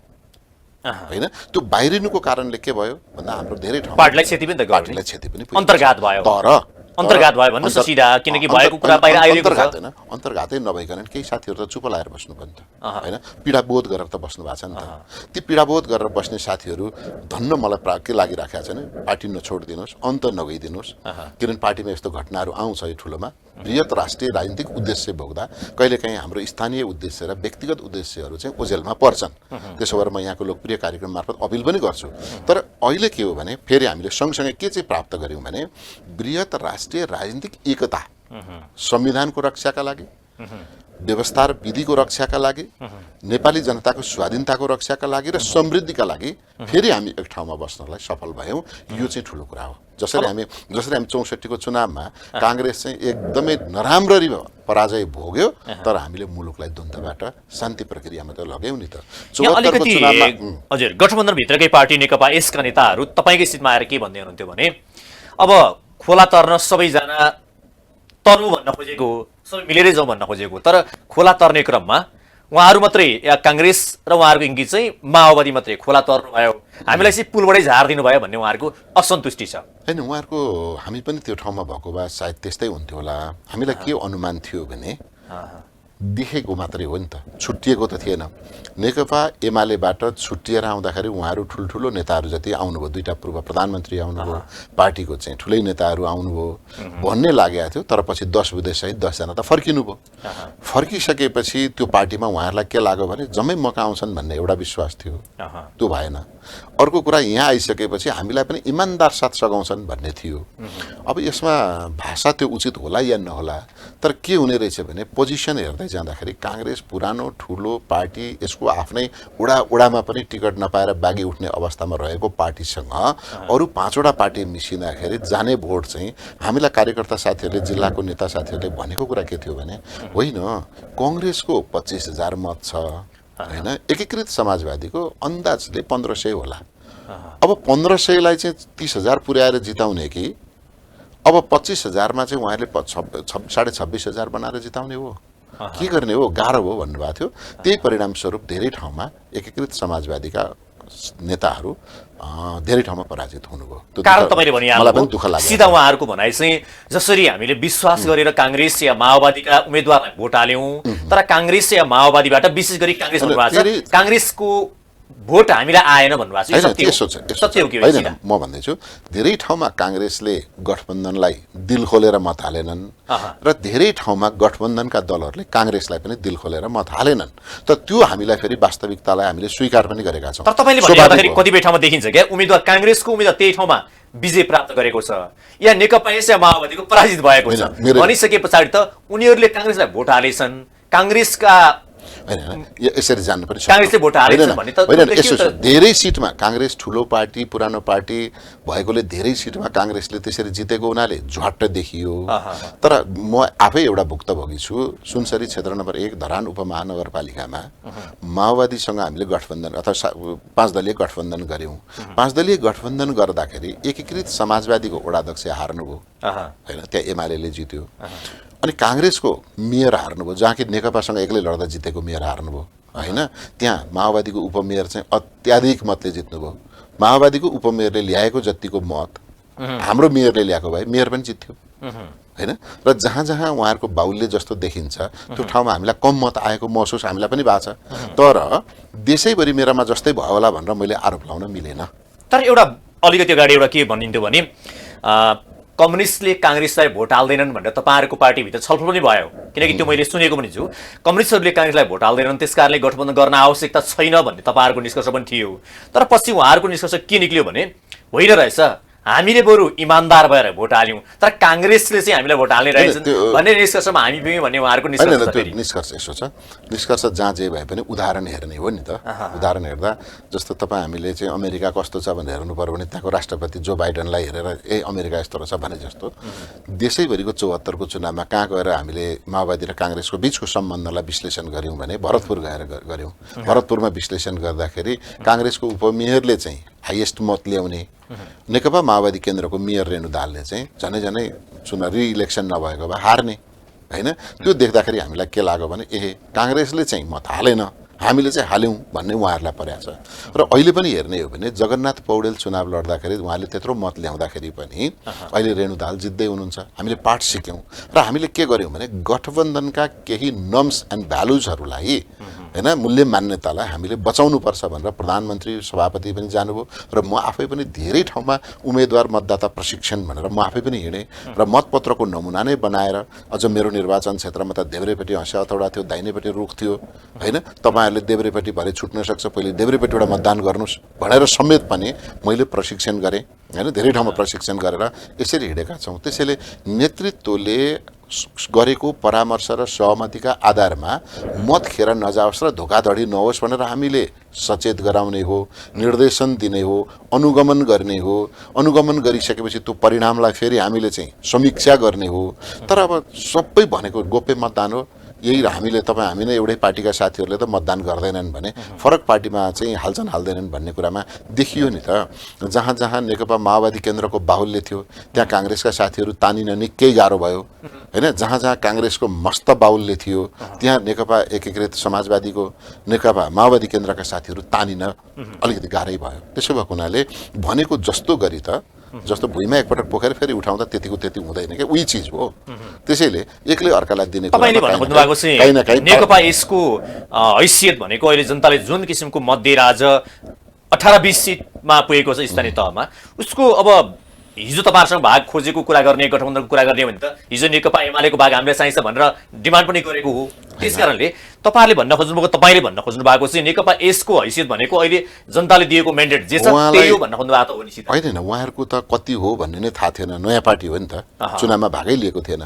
हैन। त्यो बाहिरिनुको कारणले के भयो भन्दा हाम्रो धेरै ठाउँमा पार्टीलाई क्षति पनि त गर्ने, पार्टीलाई क्षति पनि अन्तर्घात भयो। अन्तर्घात भयो भन्नुस् सिधा, किनकि भएको कुरा बाहिर आइरहेको छ। अन्तर्घातै नभइकन केही साथीहरू त चुप लाएर बस्नु पर्यो नि त हैन, पीडाबोध गरेर त बस्नु भएको छ नि त। ती पीडाबोध गरेर बस्ने साथीहरू धन्न मलाई के लागिराखेको छैन, पार्टी नछोडिदिनुस्, अन्त नगइदिनुस्। किनभने पार्टीमा यस्तो घटनाहरू आउँछ यो ठुलोमा बृहत राष्ट्रिय राजनीतिक उद्देश्य बोक्दा कहिलेकाहीँ हाम्रो स्थानीय उद्देश्य र व्यक्तिगत उद्देश्यहरू चाहिँ ओझेलमा पर्छन्। त्यसो भएर म यहाँको लोकप्रिय कार्यक्रम मार्फत अपिल पनि गर्छु। तर अहिले के हो भने फेरि हामीले सँगसँगै के चाहिँ प्राप्त गर्यौं भने बृहत राष्ट्रिय राजनीतिक एकता, संविधानको रक्षाका लागि, व्यवस्था र विधिको रक्षाका लागि, नेपाली जनताको स्वाधीनताको रक्षाका लागि र समृद्धिका लागि फेरि हामी एक ठाउँमा बस्नलाई सफल भयौं। यो चाहिँ ठुलो कुरा हो। जसरी हामी 64 को चुनावमा कांग्रेस चाहिँ एकदमै नराम्ररी पराजय भोग्यो, तर हामीले मुलुकलाई द्वन्द्वबाट शान्ति प्रक्रियामा त लग्यौं नि त। 74 को चुनावमा हजुर गठबन्धन भित्रकै पार्टी नेकपा यसका नेताहरू तपाईकै सिटमा आएर के भन्दै हुनुहुन्थ्यो भने अब खोला तर्न सबैजना तर्नु भन्न खोजेको हो, सबै मिलेरै जाउँ भन्न खोजेको, तर खोला तर्ने क्रममा उहाँहरू मात्रै या कांग्रेस र उहाँहरूको इङ्गित चाहिँ माओवादी मात्रै खोला तर्नु भयो, हामीलाई चाहिँ पुलबाटै झारिदिनु भयो भन्ने उहाँहरूको असन्तुष्टि छ हैन। उहाँहरूको हामी पनि त्यो ठाउँमा भएको भए सायद त्यस्तै हुन्थ्यो होला। हामीलाई के अनुमान थियो भने देखेको मात्रै हो नि त, छुट्टिएको त थिएन। नेकपा एमालेबाट छुट्टिएर आउँदाखेरि उहाँहरू ठुल्ठुलो नेताहरू जति आउनुभयो, 2टा पूर्व प्रधानमन्त्री आउनुभयो, पार्टीको चाहिँ ठुलै नेताहरू आउनुभयो भन्ने लागेको थियो। तर पछि 10 विदेशसहित 10 जना त फर्किनुभयो। फर्किसकेपछि त्यो पार्टीमा उहाँहरूलाई के लाग्यो भने जम्मै मका आउँछन् भन्ने एउटा विश्वास थियो, त्यो भएन। अर्को कुरा यहाँ आइसकेपछि हामीलाई पनि इमानदार साथ सघाउँछन् भन्ने थियो। अब यसमा भाषा त्यो उचित होला या नहोला, तर के हुने रहेछ भने पोजिसन हेर्दै जाँदाखेरि कांग्रेस पुरानो ठुलो पार्टी, यसको आफ्नै उडामा पनि टिकट नपाएर बागी उठ्ने अवस्थामा रहेको पार्टीसँग अरू 5वटा पार्टी मिसिँदाखेरि जाने भोट चाहिँ हामीलाई कार्यकर्ता साथीहरूले, जिल्लाको नेता साथीहरूले भनेको कुरा के थियो भने होइन कांग्रेसको 25,000 मत छ हैन, एकीकृत समाजवादीको अन्दाजले 1500 होला। अब 1500 लाई चाहिँ 30,000 पुर्याएर जिताउने कि अब 25,000 मा चाहिँ उहाँहरूले 26,500 बनाएर जिताउने हो, के गर्ने हो, गाह्रो हो भन्नुभएको थियो। त्यही परिणाम स्वरूप धेरै ठाउँमा एकीकृत समाजवादीका नेताहरू धेरै ठाउँमा पराजित हुनुभयो। त्यो कारण दुःख- तपाईँले मलाई पनि दुःख भनिहाल्नु लाग्यो। सिधा उहाँहरूको भनाइ चाहिँ जसरी हामीले विश्वास गरेर काङ्ग्रेस या माओवादीका उम्मेद्वारलाई भोट हाल्यौँ तर काङ्ग्रेस या माओवादीबाट विशेष गरी काङ्ग्रेस होइन, भन्नुभएको धेरै- छ काङ्ग्रेसको भोट हामीलाई आएन भन्नुभएको छ यो होइन, सत्य त्यसो हो? छ, त्यसो छ। सत्य हो कि होइन, होइन? म भन्दैछु धेरै ठाउँमा काङ्ग्रेसले गठबन्धनलाई दिल खोलेर मत हालेनन् र धेरै ठाउँमा गठबन्धनका दलहरूले काङ्ग्रेसलाई पनि दिल खोलेर मत हालेनन्। तर त्यो हामीलाई फेरि वास्तविकतालाई हामीले स्वीकार पनि गरेका छौँ। तर तपाईँले स्वाभाविक भन्दाखेरि हो। कतिपय ठाउँमा देखिन्छ क्या उम्मेद्वार काङ्ग्रेसको उम्मेद्वार त्यही ठाउँमा विजय प्राप्त गरेको छ या नेकपा एस या माओवादीको पराजित भएको छ होइन, मेरो- भनिसके पछाडि त उनीहरूले काङ्ग्रेसलाई भोट हालेछन् काङ्ग्रेसका होइन, यसरी जान्नु पनि सक्छ। काङ्ग्रेसले भोट हालेछ होइन, भने त होइन, देखियो यसो छ, त। धेरै सिटमा काङ्ग्रेस ठुलो पार्टी पुरानो पार्टी भएकोले धेरै सिटमा काङ्ग्रेसले त्यसरी जितेको हुनाले झ्वाट्ट देखियो। तर म आफै एउटा भुक्तभोगी छु। सुनसरी क्षेत्र नम्बर 1 धरान उपमहानगरपालिकामा माओवादीसँग हामीले गठबन्धन अथवा 5 दलीय गठबन्धन गऱ्यौँ। 5 दलीय गठबन्धन गर्दाखेरि एकीकृत समाजवादीको वडाध्यक्ष हार्नुभयो होइन, त्यहाँ एमाले जित्यो। अनि काङ्ग्रेसको मेयर हार्नुभयो, जहाँ कि नेकपासँग एक्लै लड्दा जितेको मेयर हार्नुभयो होइन। त्यहाँ माओवादीको उपमेयर चाहिँ अत्याधिक मतले जित्नुभयो। माओवादीको उपमेयरले ल्याएको जतिको मत हाम्रो मेयरले ल्याएको भए मेयर पनि जित्थ्यो होइन। र जहाँ जहाँ उहाँहरूको बाहुल्य जस्तो देखिन्छ त्यो ठाउँमा हामीलाई कम मत आएको महसुस हामीलाई पनि भएको छ। तर देशैभरि मेरामा जस्तै भयो होला भनेर मैले आरोप लाउन मिलेन। तर एउटा अलिकति अगाडि एउटा के भनिन्थ्यो भने कम्युनिस्टले काङ्ग्रेसलाई भोट हाल्दैनन् भनेर तपाईँहरूको पार्टीभित्र छलफल पनि भयो किनकि त्यो मैले सुनेको पनि छु। कम्युनिस्टहरूले काङ्ग्रेसलाई भोट हाल्दैनन् त्यस कारणले गठबन्धन गर्न आवश्यकता छैन भन्ने तपाईँहरूको निष्कर्ष पनि थियो। तर पछि उहाँहरूको निष्कर्ष के निक्ल्यो भने होइन रहेछ हामीले बरु इमान्दार भएर भोट हाल्यौँ तर काङ्ग्रेसले चाहिँ हामीलाई भोट हाल्ने रहेछन् भन्ने निष्कर्षमा हामी पनि भन्ने उहाँहरूको होइन, निष्कर्ष छ त्यो फेरि। निष्कर्ष यसो छ। निष्कर्ष जहाँ जे भए पनि उदाहरण हेर्ने हो नि त। उदाहरण हेर्दा जस्तो तपाईँ हामीले चाहिँ अमेरिका कस्तो छ भनेर हेर्नु पर्यो भने त्यहाँको राष्ट्रपति जो बाइडनलाई हेरेर अमेरिका यस्तो रहेछ भने जस्तो देशैभरिको 74को चुनावमा कहाँ गएर हामीले माओवादी र काङ्ग्रेसको बिचको सम्बन्धलाई विश्लेषण गऱ्यौँ भने भरतपुर गएर गऱ्यौँ। भरतपुरमा विश्लेषण गर्दाखेरि काङ्ग्रेसको उपमेयरले चाहिँ हाइएस्ट मत ल्याउने, नेकपा माओवादी केन्द्रको मेयर रेणु दाहालले चाहिँ झनै झनै रिइलेक्सन नभएको भए हार्ने होइन। त्यो देख्दाखेरि हामीलाई के लाग्यो भने काङ्ग्रेसले चाहिँ मत हालेन हामीले चाहिँ हाल्यौँ भन्ने उहाँहरूलाई परेको छ। र अहिले पनि हेर्ने हो भने जगन्नाथ पौडेल चुनाव लड्दाखेरि उहाँले त्यत्रो मत ल्याउँदाखेरि पनि अहिले रेणु दाहाल जित्दै हुनुहुन्छ। हामीले पाठ सिक्यौँ र हामीले के गर्यौँ भने गठबन्धनका केही नर्म्स एन्ड भ्यालुजहरूलाई होइन मूल्य मान्यतालाई हामीले बचाउनुपर्छ भनेर प्रधानमन्त्री सभापति पनि जानुभयो र म आफै पनि धेरै ठाउँमा उम्मेदवार मतदाता प्रशिक्षण भनेर म आफै पनि हिँडेँ र मतपत्रको नमुना नै बनाएर अझ मेरो निर्वाचन क्षेत्रमा त देब्रेपट्टि हँसिया हथौडा थियो, दाहिनेपट्टि रुख थियो होइन। तपाईँहरूले देब्रेपट्टि भरे छुट्न सक्छ, पहिले देब्रेपट्टिबाट मतदान गर्नुहोस् भनेर समेत पनि मैले प्रशिक्षण गरेँ होइन। धेरै ठाउँमा प्रशिक्षण गरेर यसरी हिँडेका छौँ। त्यसैले नेतृत्वले गरेको परामर्श र सहमतिका आधारमा मत खेर नजाओस् र धोकाधडी नहोस् भनेर हामीले सचेत गराउने हो, निर्देशन दिने हो, अनुगमन गर्ने हो। अनुगमन गरिसकेपछि त्यो परिणामलाई फेरि हामीले चाहिँ समीक्षा गर्ने हो। तर अब सबै भनेको गोप्य मतदान हो यही हामीले हामी नै एउटै पार्टीका साथीहरूले त मतदान गर्दैनन् भने फरक पार्टीमा चाहिँ हाल्छन् हाल्दैनन् भन्ने कुरामा देखियो नि त। जहाँ जहाँ नेकपा माओवादी केन्द्रको बाहुल्य थियो त्यहाँ काङ्ग्रेसका साथीहरू तानिन निकै गाह्रो भयो होइन। जहाँ जहाँ काङ्ग्रेसको मस्त बाहुल्य थियो त्यहाँ नेकपा एकीकृत समाजवादीको नेकपा माओवादी केन्द्रका साथीहरू तानिन अलिकति गाह्रै भयो। त्यसो भएको हुनाले भनेको जस्तो गरी त जस्तो भुइँमा एकपटक पोखेर फेरि उठाउँदा त्यतिको त्यति हुँदैन क्या, उही चिज हो। त्यसैले एक्लै अर्कालाई दिने तपाईँले भन्नुभएको कहीँ न कहीँ नेकपा यसको हैसियत भनेको अहिले जनताले जुन किसिमको मत दिएर आज 18-20 सिटमा पुगेको छ स्थानीय तहमा उसको अब हिजो तपाईँहरूसँग भाग खोजेको कुरा गर्ने गठबन्धनको कुरा गर्ने भने त हिजो नेकपा एमालेको भाग हामीलाई चाहिन्छ भनेर डिमान्ड पनि गरेको हो। त्यस कारणले तपाईँहरूले भन्न खोज्नुभएको तपाईँले भन्न खोज्नु भएको चाहिँ नेकपा यसको हैसियत भनेको अहिले जनताले दिएको म्यान्डेट जे छ त्यही हो भन्न खोज्नु भएको हो नि। होइन उहाँहरूको त कति हो भन्ने नै थाहा थिएन, नयाँ पार्टी हो नि त, चुनावमा भागै लिएको थिएन।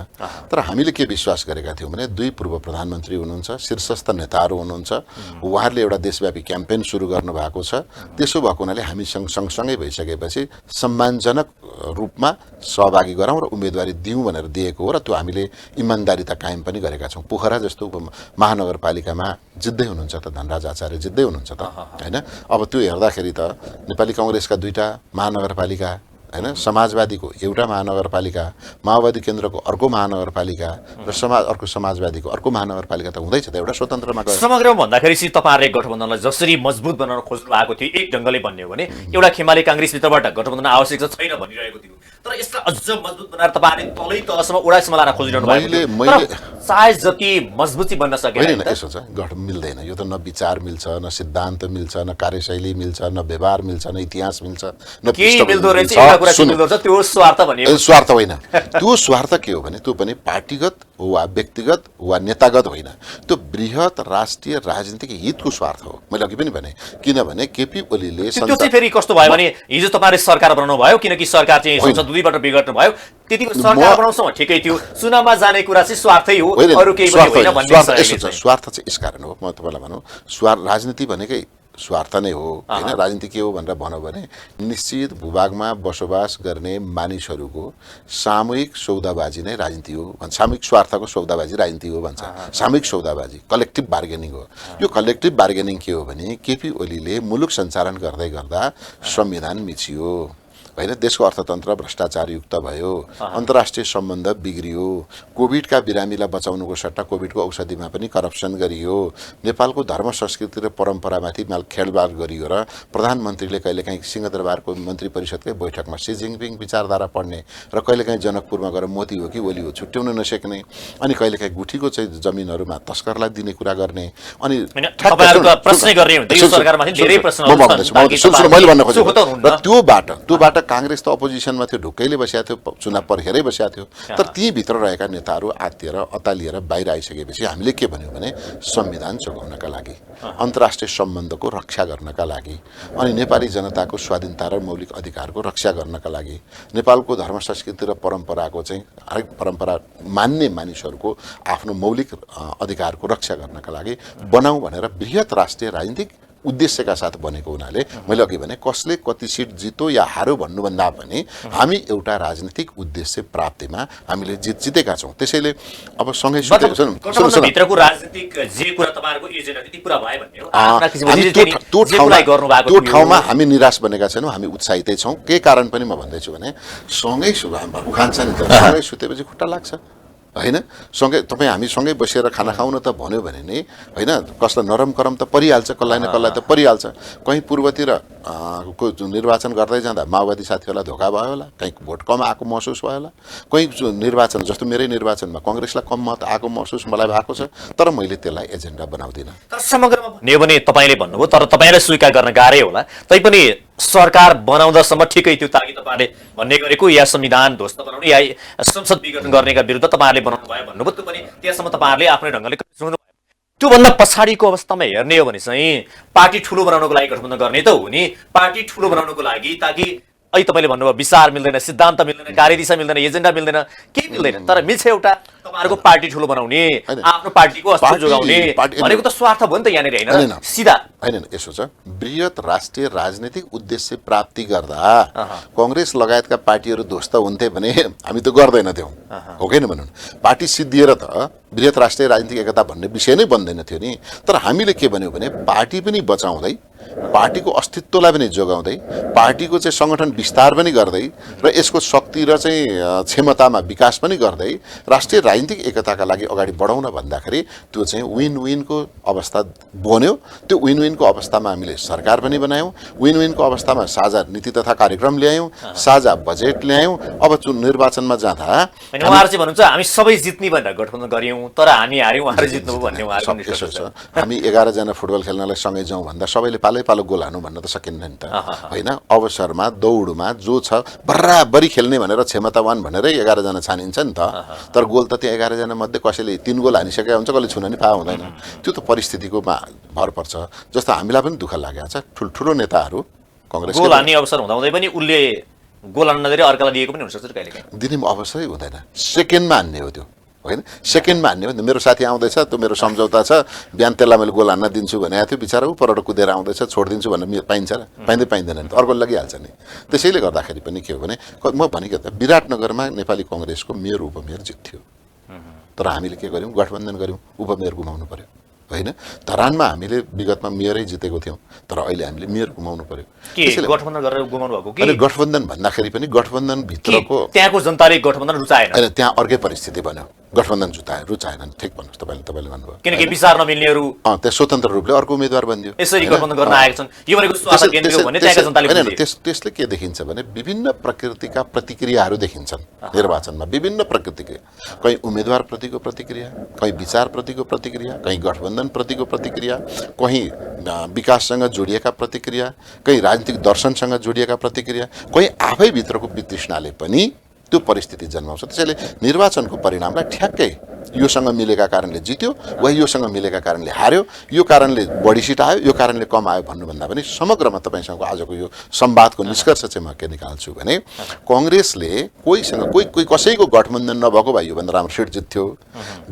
तर हामीले के विश्वास गरेका थियौँ भने 2 पूर्व प्रधानमन्त्री हुनुहुन्छ, शीर्षस्थ नेताहरू हुनुहुन्छ, उहाँहरूले एउटा देशव्यापी क्याम्पेन सुरु गर्नुभएको छ। त्यसो भएको हुनाले हामीसँग सँगसँगै भइसकेपछि सम्मानजनक रूपमा सहभागी गराउँ र उम्मेदवारी दिउँ भनेर दिएको हो र त्यो हामीले इमान्दारिता कायम पनि गरेका छौँ। पोखरा जस्तो महानगरपालिकामा जित्दै हुनुहुन्छ त धनराज आचार्य जित्दै हुनुहुन्छ त होइन। अब त्यो हेर्दाखेरि त नेपाली काङ्ग्रेसका 2टा महानगरपालिका होइन समाजवादीको एउटा महानगरपालिका, माओवादी केन्द्रको अर्को महानगरपालिका र अर्को समाजवादीको अर्को महानगरपालिका त हुँदैछ त एउटा स्वतन्त्रमा गयो। समग्रमा भन्दाखेरि चाहिँ तपाईँहरूले गठबन्धनलाई जसरी मजबुत बनाउन खोज्नु भएको थियो एक ढङ्गले भन्ने हो भने एउटा खेमाले काङ्ग्रेसभित्रबाट गठबन्धन आवश्यक छैन भनिरहेको थियो, तर यसलाई अझ मजबुत बनाएर तपाईँहरूले तलै तहसम्म वडासम्म लान खोजिरहनु भएको थियो। सायद जति मजबुती बन्न सकेन। यसो छ, मिल्दैन यो त, न विचार मिल्छ, न सिद्धान्त मिल्छ, न कार्यशैली मिल्छ, न व्यवहार मिल्छ, न इतिहास मिल्छ, न त्यो स्वार्थ होइन। त्यो स्वार्थ के हो भने त्यो पनि पार्टीगत वा व्यक्तिगत वा नेतागत होइन, त्यो बृहत राष्ट्रिय राजनीतिक हितको स्वार्थ हो। मैले अघि पनि भने, किनभने केपी ओलीले त्यो चाहिँ फेरि कस्तो भयो भने हिजो तपाईँले सरकार बनाउनु भयो, किनकि सरकार चाहिँ संसद 2 बाट बिगड्नु भयो, त्यतिको सरकार बनाउँछौँ ठिकै थियो, चुनावमा जाने कुरा चाहिँ स्वार्थै हो, अरू केही पनि होइन भन्ने। स्वार्थ चाहिँ यसकारण हो, म तपाईँलाई भनौँ, राजनीति भनेकै स्वार्थ नै हो होइन। राजनीति के हो भनेर भनौँ भने निश्चित भूभागमा बसोबास गर्ने मानिसहरूको सामूहिक सौदाबाजी नै राजनीति हो भन्छ। सामूहिक स्वार्थको सौदाबाजी राजनीति हो भन्छ। सामूहिक सौदाबाजी, कलेक्टिभ बार्गेनिङ हो। यो कलेक्टिभ बार्गेनिङ के हो भने केपी ओलीले मुलुक सञ्चालन गर्दै गर्दा संविधान मिचियो होइन, देशको अर्थतन्त्र भ्रष्टाचारयुक्त भयो, अन्तर्राष्ट्रिय सम्बन्ध बिग्रियो, कोभिडका बिरामीलाई बचाउनुको सट्टा कोभिडको औषधिमा पनि करप्सन गरियो, नेपालको धर्म संस्कृति र परम्परामाथि खेलबाड गरियो र प्रधानमन्त्रीले कहिलेकाहीँ सिंहदरबारको मन्त्री परिषदकै बैठकमा सी जिनपिङ विचारधारा पढ्ने र कहिलेकाहीँ जनकपुरमा गएर मोदी हो कि ओली हो छुट्याउन नसक्ने, अनि कहिलेकाहीँ गुठीको चाहिँ जमिनहरूमा तस्करलाई दिने कुरा गर्ने, अनि त्योबाट काङ्ग्रेस त अपोजिसनमा थियो, ढुक्कैले बसेको थियो, चुनाव पर्खेरै बसेको थियो, तर तीभित्र रहेका नेताहरू आत्तिएर अतालिएर बाहिर आइसकेपछि हामीले के भन्यौँ भने संविधान जोगाउनका लागि, अन्तर्राष्ट्रिय सम्बन्धको रक्षा गर्नका लागि, अनि नेपाली जनताको स्वाधीनता र मौलिक अधिकारको रक्षा गर्नका लागि, नेपालको धर्म संस्कृति र परम्पराको चाहिँ हरेक परम्परा मान्ने मानिसहरूको आफ्नो मौलिक अधिकारको रक्षा गर्नका लागि बनाऊ भनेर बृहत राष्ट्रिय राजनीतिक उद्देश्यका साथ बनेको हुनाले मैले अघि भने कसले कति सिट जितो या हारो भन्नुभन्दा पनि हामी एउटा राजनीतिक उद्देश्य प्राप्तिमा हामीले जितेका छौँ। त्यसैले अब सँगै भित्रको राजनीतिक जे कुरा तपाईहरुको एजेन्डा त्यति पुरा भयो भन्ने हो, त्यो ठाउँमा हामी निराश बनेका छैनौँ, हामी उत्साहितै छौँ। के कारण पनि म भन्दैछु भने सँगै खान्छ नि त, सँगै सुतेपछि खुट्टा लाग्छ होइन, सँगै तपाईँ हामी सँगै बसेर खाना खाउन त भन्यो भने नि होइन, कसलाई नरम करम त परिहाल्छ, कसलाई न कसलाई त परिहाल्छ। कहीँ पूर्वतिर को निर्वाचन गर्दै जाँदा माओवादी साथीहरूलाई धोका भयो होला, कहीँ भोट कम आएको महसुस भयो होला, कहीँ निर्वाचन जस्तो मेरै निर्वाचनमा कङ्ग्रेसलाई कम मत आएको महसुस मलाई भएको छ, तर मैले त्यसलाई एजेन्डा बनाउँदिनँ। तर समग्रमा भन्यो भने तपाईँले भन्नुभयो, तर तपाईँलाई स्वीकार गर्न गाह्रै होला, तैपनि सरकार बनाउँदासम्म ठिकै थियो ताकि तपाईँले भन्ने गरेको या संविधान ध्वस्त बनाउने या संसद विघटन गर्नेका विरुद्ध तपाईँहरूले बनाउनु भयो भन्नुभयो, त्यो पनि त्यहाँसम्म तपाईँहरूले आफ्नै ढङ्गले सुन्नु भयो। त्योभन्दा पछाडिको अवस्थामा हेर्ने हो भने चाहिँ पार्टी ठुलो बनाउनको लागि गठबन्धन गर्ने त हो नि, पार्टी ठुलो बनाउनको लागि ताकि अहिले तपाईँले भन्नुभयो विचार मिल्दैन, सिद्धान्त मिल्दैन, कार्यदिशा मिल्दैन, एजेन्डा मिल्दैन, केही मिल्दैन, तर मिल्छ एउटा तपाईँहरूको पार्टी ठुलो बनाउने, आफ्नो पार्टीको अस्तित्व जोगाउने भनेको त स्वार्थ भयो नि त यहाँनिर होइन, सिधा होइन। यसो छ, बृहत राष्ट्रिय राजनीतिक उद्देश्य प्राप्ति गर्दा कङ्ग्रेस लगायतका पार्टीहरू ध्वस्त हुन्थे भने हामी त गर्दैनथ्यौँ, हो कि भनौँ। पार्टी सिद्धिएर त बृहत राष्ट्रिय राजनीतिक एकता भन्ने विषय नै बन्दैन थियो नि, तर हामीले के भन्यौँ भने पार्टी पनि बचाउँदै, पार्टीको अस्तित्वलाई पनि जोगाउँदै, पार्टीको चाहिँ सङ्गठन विस्तार पनि गर्दै र यसको शक्ति र चाहिँ क्षमतामा विकास पनि गर्दै राष्ट्रिय राजनीतिक एकताका लागि अगाडि बढाउन भन्दाखेरि त्यो चाहिँ विन विनको अवस्था बन्यो। त्यो विन विनको अवस्थामा हामीले सरकार पनि बनायौँ, विन विनको अवस्थामा साझा नीति तथा कार्यक्रम ल्यायौँ, साझा बजेट ल्यायौँ। अब निर्वाचनमा जाँदा उहाँहरू चाहिँ भन्नुहुन्छ हामी सबै जित्ने भनेर गठबन्धन गऱ्यौँ, तर हामी हार्यौँ, उहाँहरू जित्नु भन्ने उहाँहरू यसो छ। हामी 11 जना फुटबल खेल्नलाई सँगै जाउँ भन्दा सबैले पालो गोल हान्नु भन्न त सकिन्न नि त होइन। अवसरमा दौडमा जो छ बराबरी खेल्ने भनेर क्षमतावान भनेरै 11 जना छानिन्छ नि त, तर गोल त त्यहाँ 11 जना मध्ये कसैले 3 गोल हानिसकेका हुन्छ, कसले छुन नि पाए हुँदैन। त्यो त परिस्थितिको भर पर्छ। जस्तो हामीलाई पनि दुःख लागेको छ, ठुल्ठुलो नेताहरू कङ्ग्रेस गोल हान्ने अवसर हुँदाहुँदै पनि उसले गोल हान्न नदिएर अर्कालाई दिएको पनि हुनसक्छ कहिलेकाहीँ, दिने अवसरै हुँदैन, सेकेन्डमा हान्ने हो त्यो होइन, सेकेन्डमा हान्ने हो। मेरो साथी आउँदैछ, त्यो मेरो सम्झौता छ, बिहान त्यसलाई मैले गोल हान्न दिन्छु भनेको थियो, बिचरा ऊ परबाट कुदेर आउँदैछ, छोडिदिन्छु भनेर पाइन्छ र पाइँदैन नि त, अर्को लागिहाल्छ नि। त्यसैले गर्दाखेरि पनि के हो भने म भनेको त विराटनगरमा नेपाली कङ्ग्रेसको मेयर उपमेयर जित्थ्यो, तर हामीले के गर्यौँ, गठबन्धन गऱ्यौँ, उपमेयर गुमाउनु पर्यो। होइन। धरानमा हामीले विगतमा मेयरै जितेको थियौँ, तर अहिले हामीले मेयर गुमाउनु पर्यो। के गठबन्धन गरेर गुमाउनु भएको कि अनि गठबन्धन भन्दाखेरि पनि गठबन्धन भित्रको त्यहाँको जनताले गठबन्धन रुचाएन? होइन, त्यहाँ अर्कै परिस्थिति बन्यो। गठबन्धन रुचाएन, ठिक भन्नुहोस्, तपाईँले भन्नुभयो। किनकि विचार नमिल्नेहरू त्यहाँ स्वतन्त्र रूपले अर्को उम्मेदवार बनिदियो। यसरी गठबन्धन गर्न आएका छन्। यो भनेको स्वार्थ केन्द्र हो भने त्यहाँका जनताले होइन, बुझे। त्यसले के देखिन्छ भने विभिन्न प्रकृतिका प्रतिक्रियाहरू देखिन्छन् निर्वाचनमा, विभिन्न प्रकृतिका। कहीँ उम्मेदवारप्रतिको प्रतिक्रिया, कहीँ विचारप्रतिको प्रतिक्रिया, कहीँ गठबन्धनप्रतिको प्रतिक्रिया, कहीँ विकाससँग जोडिएका प्रतिक्रिया, कहीँ राजनीतिक दर्शनसँग जोडिएका प्रतिक्रिया, कहीँ आफैभित्रको वितृष्णाले पनि त्यो परिस्थिति जन्माउँछ। त्यसैले निर्वाचनको परिणामलाई ठ्याक्कै योसँग मिलेका कारणले जित्यो वा योसँग मिलेका कारणले हार्यो, यो कारणले बढी सिट आयो, यो कारणले कम आयो भन्नुभन्दा पनि समग्रमा तपाईँसँग आजको यो संवादको निष्कर्ष चाहिँ म के निकाल्छु भने कङ्ग्रेसले कोही कसैको गठबन्धन नभएको भए योभन्दा राम्रो सिट जित्थ्यो।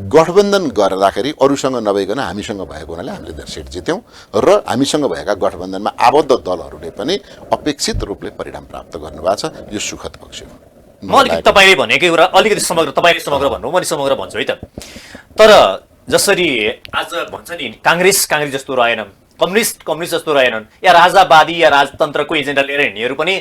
गठबन्धन गर्दाखेरि अरूसँग नभइकन हामीसँग भएको हुनाले हामीले धेरै सिट जित्यौँ र हामीसँग भएका गठबन्धनमा आबद्ध दलहरूले पनि अपेक्षित रूपले परिणाम प्राप्त गर्नुभएको छ। यो सुखद पक्ष हो। म अलिकति तपाईँले भनेकै कुरा अलिकति समग्र, तपाईँले समग्र भन्नु, म समग्र भन्छु है त। तर जसरी आज भन्छ नि काङ्ग्रेस जस्तो रहेन, कम्युनिस्ट जस्तो रहेनन्, या राजावादी या राजतन्त्रको एजेन्डा लिएर हिँड्नेहरू पनि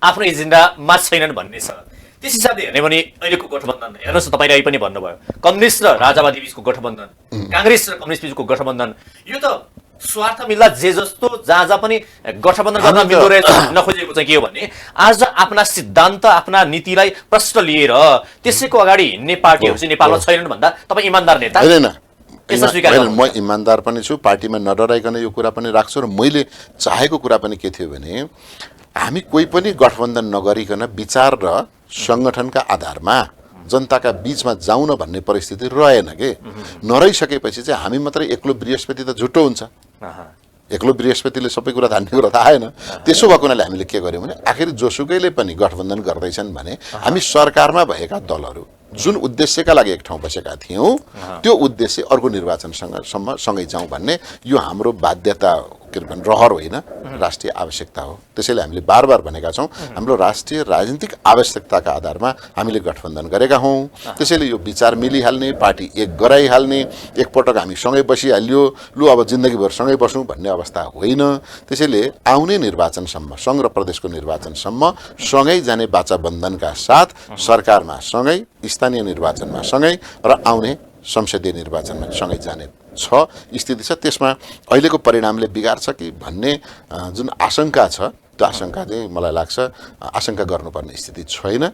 आफ्नो एजेन्डामा छैनन् भन्ने छ। त्यस हिसाबले हेर्ने भने अहिलेको गठबन्धन हेर्नुहोस् न, तपाईँले अहिले पनि भन्नुभयो कम्युनिस्ट र राजावादी बिचको गठबन्धन, काङ्ग्रेस र कम्युनिस्ट बिचको गठबन्धन, यो त स्वार्थ मिल्दा जे जस्तो जहाँ पनि गठबन्धन गर्न मिल्दो रहेछ नखोजेको चाहिँ के हो भने आज आफ्ना सिद्धान्त आफ्ना नीतिलाई प्रश्न लिएर त्यसैको अगाडि हिँड्ने पार्टीहरू चाहिँ नेपालमा छैनन् भन्दा तपाईँ इमान्दार नेता होइन। म इमान्दार पनि छु, पार्टीमा नडराइकन यो कुरा पनि राख्छु र मैले चाहेको कुरा पनि के थियो भने हामी कोही पनि गठबन्धन नगरिकन विचार र सङ्गठनका आधारमा जनताका बीचमा जाउन भन्ने परिस्थिति रहेन के। नरहिसकेपछि चाहिँ हामी मात्रै एक्लो बृहस्पति त झुटो हुन्छ। एक्लो बृहस्पतिले सबै कुरा धान्ने कुरा त आएन। त्यसो भएको हुनाले हामीले के गर्यौँ भने आखिर जोसुकैले पनि गठबन्धन गर्दैछन् भने हामी सरकारमा भएका दलहरू जुन उद्देश्यका लागि एक ठाउँ बसेका थियौँ त्यो उद्देश्य अर्को निर्वाचनसँग सँगै जाउँ भन्ने यो हाम्रो बाध्यता के भन्छ रहर होइन, राष्ट्रिय आवश्यकता हो। त्यसैले हामीले बार बार भनेका छौँ हाम्रो राष्ट्रिय राजनीतिक आवश्यकताका आधारमा हामीले गठबन्धन गरेका हौँ। त्यसैले यो विचार मिलिहाल्ने, पार्टी एक गराइहाल्ने, एकपटक हामी सँगै बसिहाल्यो, लु अब जिन्दगीभर सँगै बसौँ भन्ने अवस्था होइन। त्यसैले आउने निर्वाचनसम्म, सङ्घ र प्रदेशको निर्वाचनसम्म सँगै जाने वाचाबन्धनका साथ सरकारमा सँगै, स्थानीय निर्वाचनमा सँगै र आउने संसदीय निर्वाचनमा सँगै जाने स्थिति छ। त्यसमा अहिलेको परिणामले बिगार्छ कि भन्ने जुन आशंका छ त्यो आशंका चाहिँ मलाई लाग्छ आशंका गर्नुपर्ने स्थिति छैन।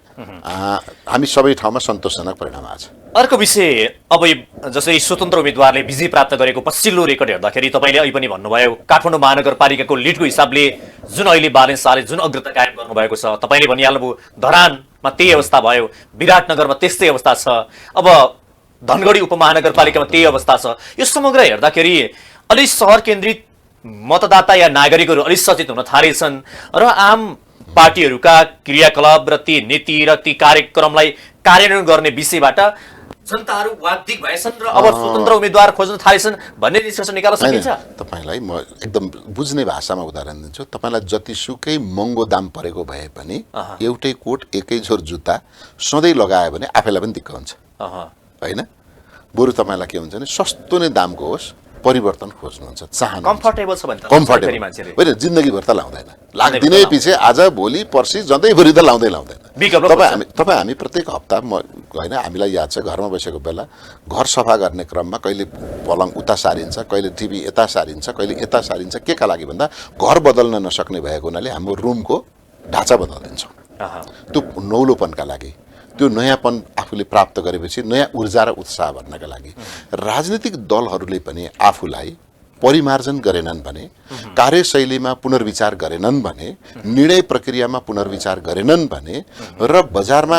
हामी सबै ठाउँमा सन्तोषजनक परिणाम आछ। अर्को विषय, अब जसरी स्वतन्त्र उम्मेदवारले विजय प्राप्त गरेको पछिल्लो रेकर्ड हेर्दाखेरि तपाईँले अहिले पनि भन्नुभयो काठमाडौँ महानगरपालिकाको लिडको हिसाबले जुन अहिले बालेन शाहले जुन अग्रता कायम गर्नुभएको छ, तपाईँले भनिहाल्नुभयो धरानमा त्यही अवस्था भयो, विराटनगरमा त्यस्तै अवस्था छ, अब धनगढी उपमहानगरपालिकामा त्यही अवस्था छ। यो समग्र हेर्दाखेरि अलि सहर केन्द्रित मतदाता या नागरिकहरू अलिक सचेत हुन थालेछन् र आम पार्टीहरूका क्रियाकलाप र ती नीति र ती कार्यक्रमलाई कार्यान्वयन गर्ने विषयबाट जनताहरू वाग्दिक भएछन् र अब स्वतन्त्र उम्मेदवार खोज्न थालेछन् भन्ने निष्कर्ष निकाल्न सकिन्छ। तपाईँलाई म एकदम बुझ्ने भाषामा उदाहरण दिन्छु। तपाईँलाई जतिसुकै महँगो दाम परेको भए पनि एउटै कोट एकै जोर जुत्ता सधैँ लगायो भने आफैलाई पनि दिक्क हुन्छ होइन। बरु तपाईँलाई के हुन्छ भने सस्तो नै दामको होस्, परिवर्तन खोज्नुहुन्छ, चाहनु कम्फर्टेबल छ भने कम्फर्टेबल होइन, जिन्दगीभर त लाउँदैन, लाग्दिनै पछि आज भोलि पर्सि जँदैभरि त लाउँदैन। हामी प्रत्येक हप्ता होइन, हामीलाई याद छ घरमा बसेको बेला घर सफा गर्ने क्रममा कहिले पलङ उता सारिन्छ, कहिले टिभी यता सारिन्छ, कहिले यता सारिन्छ, के का लागि भन्दा घर बदल्न नसक्ने भएको हुनाले हाम्रो रुमको ढाँचा बदलिदिन्छौँ त्यो नौलोपनका लागि, त्यो नयाँपन आफूले प्राप्त गरेपछि नयाँ ऊर्जा र उत्साह भर्नका लागि। राजनीतिक दलहरूले पनि आफूलाई परिमार्जन गरेनन् भने, कार्यशैलीमा पुनर्विचार गरेनन् भने, निर्णय प्रक्रियामा पुनर्विचार गरेनन् भने र बजारमा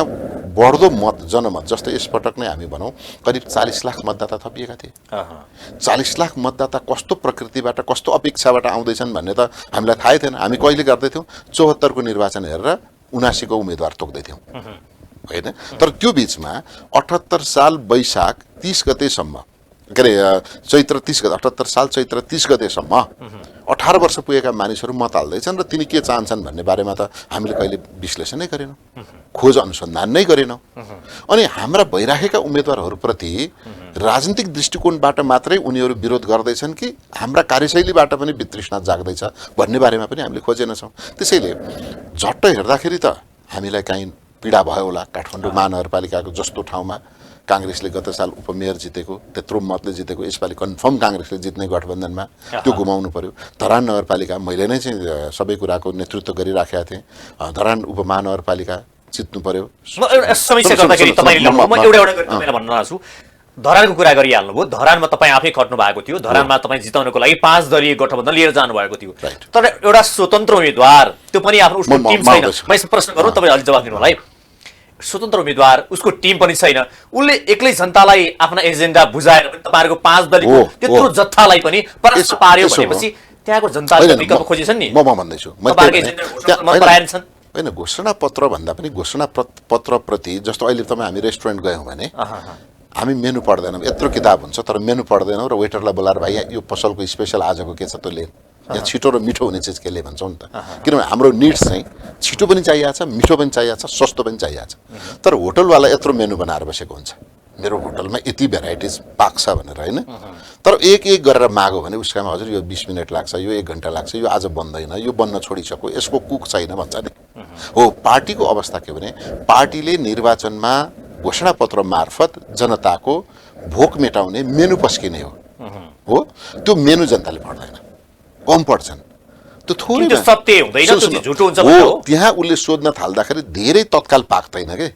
बढ्दो जनमत जस्तो यसपटक नै हामी भनौँ करिब 40 लाख मतदाता थपिएका थिए। 40 लाख मतदाता कस्तो प्रकृतिबाट कस्तो अपेक्षाबाट आउँदैछन् भन्ने त हामीलाई थाहै थिएन। हामी कहिले गर्दैथ्यौँ 74 को निर्वाचन हेरेर 79 को उम्मेदवार तोक्दैथ्यौँ होइन। तर त्यो बिचमा 78 साल वैशाख 30 गतेसम्म के अरे चैत्र 30 गते 78 साल चैत्र 30 गतेसम्म 18 वर्ष पुगेका मानिसहरू मत हाल्दैछन् र तिनी के चाहन्छन् भन्ने बारेमा त हामीले कहिले विश्लेषणै गरेनौँ, खोज अनुसन्धान नै गरेनौँ। अनि हाम्रा भइराखेका उम्मेदवारहरूप्रति राजनीतिक दृष्टिकोणबाट मात्रै उनीहरू विरोध गर्दैछन् कि हाम्रा कार्यशैलीबाट पनि वितृष्णा जाग्दैछ भन्ने बारेमा पनि हामीले खोजेनछौँ। त्यसैले झट्ट हेर्दाखेरि त हामीलाई काहीँ पीडा भयो होला। काठमाडौँ महानगरपालिकाको जस्तो ठाउँमा काङ्ग्रेसले गत साल उपमेयर जितेको, त्यत्रो मतले जितेको, यसपालि कन्फर्म काङ्ग्रेसले जित्ने गठबन्धनमा त्यो गुमाउनु पर्यो। धरान नगरपालिका मैले नै चाहिँ सबै कुराको नेतृत्व गरिराखेका थिएँ। धरान उपमहानगरपालिका जित्नु पर्यो। म एउटा समीक्षा गर्दाखेरि तपाईँले म एउटा गरी तपाईँलाई भन्न चाहन्छु, धरानको कुरा गरिहाल्नुभयो। धरानमा तपाईँ आफै खट्नु भएको थियो, धरानमा तपाईँ जिताउनको लागि 5 दलीय गठबन्धन लिएर जानुभएको थियो। तर एउटा स्वतन्त्र उम्मेदवार, त्यो पनि आफ्नो उसको टिम छैन। म यसमा प्रश्न गरौँ, तपाईँ अलि जवाफ दिनु होला है। स्वतन्त्र उम्मेदवार, उसको टिम पनि छैन, उसले एक्लै जनतालाई आफ्ना एजेन्डा बुझाएर पनि तपाईँहरूको 5 दलीयको त्यत्रो जत्थालाई पनि परास्त पार्यो भनेपछि त्यहाँको जनताले विकल्प खोजेछन् नि। म भन्दैछु होइन, घोषणा पत्र भन्दा पनि घोषणा पत्रप्रति जस्तो अहिले तपाईँ हामी रेस्टुरेन्ट गयौँ भने हामी मेनु पढ्दैनौँ। यत्रो किताब हुन्छ तर मेनु पढ्दैनौँ र वेटरलाई बोलाएर भाइ यो पसलको स्पेसल आजको के छ त्यो ले, यहाँ छिटो र मिठो हुने चिज के ले भन्छौँ नि त। किनभने हाम्रो निड्स चाहिँ छिटो पनि चाहिएको छ, मिठो पनि चाहिएको छ, सस्तो पनि चाहिएको छ। तर होटलवाला यत्रो मेनु बनाएर बसेको हुन्छ, मेरो होटलमा यति भेराइटिज पाक्छ भनेर होइन। तर एक गरेर मागो भने उसकामा हजुर यो 20 मिनट लाग्छ, यो 1 घन्टा लाग्छ, यो आज बन्दैन, यो बन्न छोडिसक्यो, यसको कुक छैन भन्छ नि। हो, पार्टीको अवस्था के भने पार्टीले निर्वाचनमा घोषणा पत्र मार्फत जनताको भोक मेटाउने मेनु पस्किने हो। त्यो मेनु जनताले पढ्दैन, कम पढ्छन्। त्यो थोरै सत्य हुँदैन, त्यो झुटो हुन्छ हो। त्यहाँ उसले सोध्न थाल्दाखेरि धेरै तत्काल पाक्दैन के।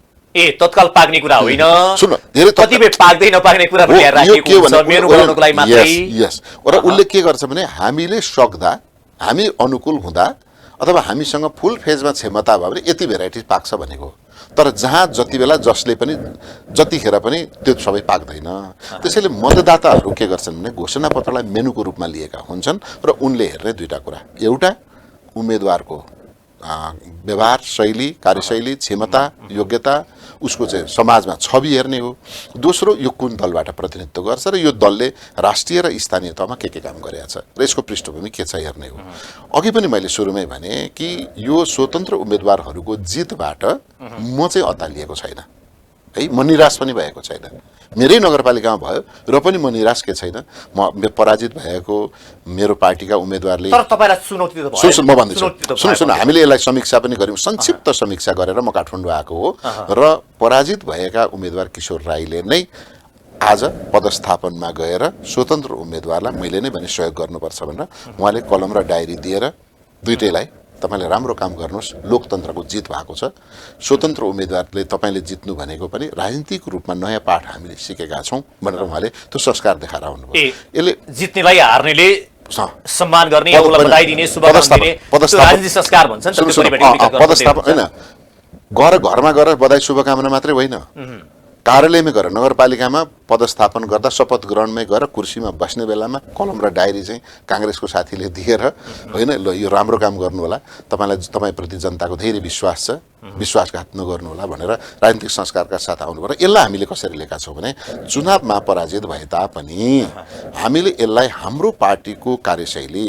तत्काल पाक्ने कुरा होइन, सुन धेरै कतिपय पाक्दै नपाक्ने कुरा पनि राखिएको हुन्छ मेनु बनाउनको लागि मात्रै। यस, र उसले के गर्छ भने हामीले सक्दा, हामी अनुकूल हुँदा अथवा हामीसँग फुल फेजमा क्षमता भयो भने यति भेराइटिज पाक्छ भनेको। तर जहाँ जति बेला जसले पनि जतिखेर पनि त्यो सबै पाक्दैन। त्यसैले मतदाताहरू के गर्छन् भने घोषणा पत्रलाई मेनुको रूपमा लिएका हुन्छन् र उनले हेर्ने दुईटा कुरा, एउटा उम्मेदवारको व्यवहार शैली, कार्यशैली, क्षमता, योग्यता, उसको चाहिँ समाजमा छवि हेर्ने हो। दोस्रो, यो कुन दलबाट प्रतिनिधित्व गर्छ र यो दलले राष्ट्रिय र स्थानीय तहमा के काम गरेको छ र यसको पृष्ठभूमि के छ हेर्ने हो। अघि पनि मैले सुरुमै भने कि यो स्वतन्त्र उम्मेदवारहरूको जितबाट म चाहिँ अत्तालिएको छैन है, म निराश पनि भएको छैन। मेरै नगरपालिकामा भयो र पनि म निराश के छैन। म पराजित भएको मेरो पार्टीका उम्मेदवारले तर तपाईलाई चुनौती त भयो। म भन्दैछु, सुन हामीले यसलाई समीक्षा पनि गर्यौँ, संक्षिप्त समीक्षा गरेर म काठमाडौँ आएको हो र पराजित भएका उम्मेदवार किशोर राईले नै आज पदस्थापनमा गएर स्वतन्त्र उम्मेदवारलाई मैले नै भने सहयोग गर्नुपर्छ भनेर उहाँले कलम र डायरी दिएर दुईटैलाई तपाईले राम्रो काम गर्नुहोस्, लोकतन्त्रको जित भएको छ, स्वतन्त्र उम्मेदवारले तपाईले जित्नु भनेको पनि राजनीतिक रूपमा नयाँ पाठ हामीले सिकेका छौँ भनेर उहाँले त्यो संस्कार देखाएर आउनुभयो। यसले जित्नेलाई हार्नेले सम्मान गर्ने, उसलाई बधाई दिने, शुभकामना दिने, त्यो राजनीतिक संस्कार भन्छ नि त। पदस्थापन होइन, घरमा गएर बधाई शुभकामना मात्रै होइन, कार्यालयमै गएर नगरपालिकामा पदस्थापन गर्दा शपथ ग्रहणमै गएर कुर्सीमा बस्ने बेलामा कलम र डायरी चाहिँ काङ्ग्रेसको साथीले दिएर होइन ल यो राम्रो काम गर्नु होला, तपाईँप्रति जनताको धेरै विश्वास छ, विश्वासघात नगर्नु होला भनेर राजनीतिक संस्कारका साथ आउनु पर्यो। यसलाई हामीले कसरी लिएका छौँ भने चुनावमा पराजित भए तापनि हामीले यसलाई हाम्रो पार्टीको कार्यशैली,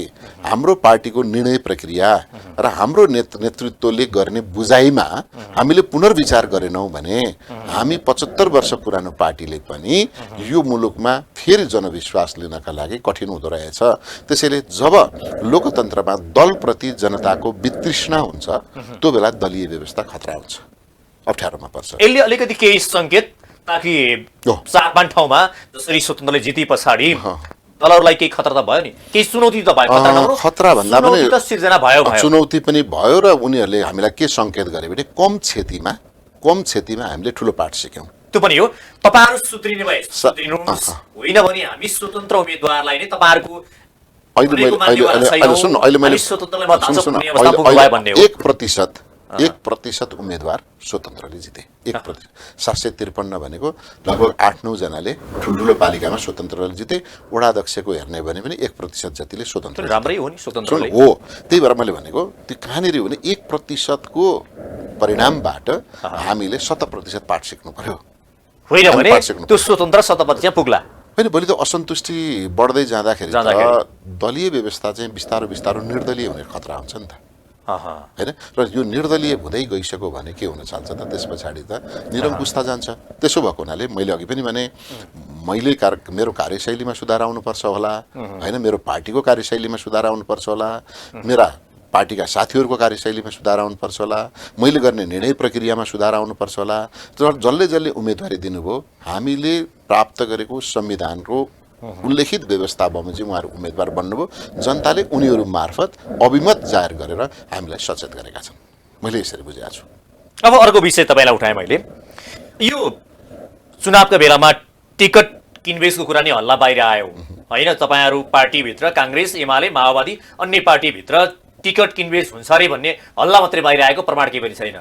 हाम्रो पार्टीको निर्णय प्रक्रिया र हाम्रो नेतृत्वले गर्ने बुझाइमा हामीले पुनर्विचार गरेनौँ भने हामी 75 वर्ष पुरानो पार्टीले पनि यो मुलुकमा फेरि जनविश्वास लिनका लागि कठिन हुँदो रहेछ। त्यसैले जब लोकतन्त्रमा दलप्रति जनताको वितृष्णा हुन्छ त्यो बेला दलीय व्यवस्था खतरा हुन्छ, अप्ठ्यारोमा पर्छ। यसले अलिकति केही सङ्केत ताकि 4-5 ठाउँमा जसरी स्वतन्त्रले जिते पछाडि दलहरूलाई केही खतरा त भयो नि, केही चुनौती त भयो। खतरा भन्दा पनि सिर्जना भयो, चुनौती पनि भयो र उनीहरूले हामीलाई के सङ्केत गरे भने कम क्षतिमा हामीले ठुलो पाठ सिक्यौँ। त्यो पनि हो, तपाईँहरू सुध्रिने भए सुध्रिनुहोस्, होइन भने हामी स्वतन्त्र उम्मेदवारलाई नै तपाईँहरूको अहिले 1% उम्मेदवार स्वतन्त्रले जिते। 1%, 753 भनेको लगभग 8-9 जनाले ठुल्ठुलो पालिकामा स्वतन्त्रले जिते। वडा अध्यक्षको हेर्ने भने पनि 1% जतिले स्वतन्त्र राम्रै हो नि, स्वतन्त्रले हो। त्यही भएर मैले भनेको त्यो कहाँनिर हो भने 1% को परिणामबाट हामीले 100% पाठ सिक्नु पर्यो। होइन भने त्यो स्वतन्त्र 100% पुग्ला। होइन भोलि त असन्तुष्टि बढ्दै जाँदाखेरि त दलीय व्यवस्था चाहिँ बिस्तारो बिस्तारो निर्दलीय हुने खतरा हुन्छ नि त होइन र यो निर्दलीय हुँदै गइसक्यो भने के हुन थाल्छ त त्यस पछाडि त निरङ्कुशता जान्छ। त्यसो भएको हुनाले मैले अघि पनि भने मैले मेरो कार्यशैलीमा सुधार आउनुपर्छ होला होइन, मेरो पार्टीको कार्यशैलीमा सुधार आउनुपर्छ होला, मेरा पार्टीका साथीहरूको कार्यशैलीमा सुधार आउनुपर्छ होला, मैले गर्ने निर्णय प्रक्रियामा सुधार आउनुपर्छ होला। जसले जसले उम्मेदवारी दिनुभयो हामीले प्राप्त गरेको संविधानको उल्लेखित व्यवस्था बमोजिम उहाँहरू उम्मेदवार बन्नुभयो, जनताले उनीहरू मार्फत अभिमत जाहेर गरेर हामीलाई सचेत गरेका छन्। मैले यसरी बुझेको छु। अब अर्को विषय तपाईँलाई उठाएँ मैले, यो चुनावका बेलामा टिकट किनबेचको कुरा नि हल्ला बाहिर आयो होइन। तपाईँहरू पार्टीभित्र काङ्ग्रेस, एमाले, माओवादी, अन्य पार्टीभित्र टिकट किनबेच हुन्छ अरे भन्ने हल्ला मात्रै बाहिर आएको, प्रमाण केही पनि छैन।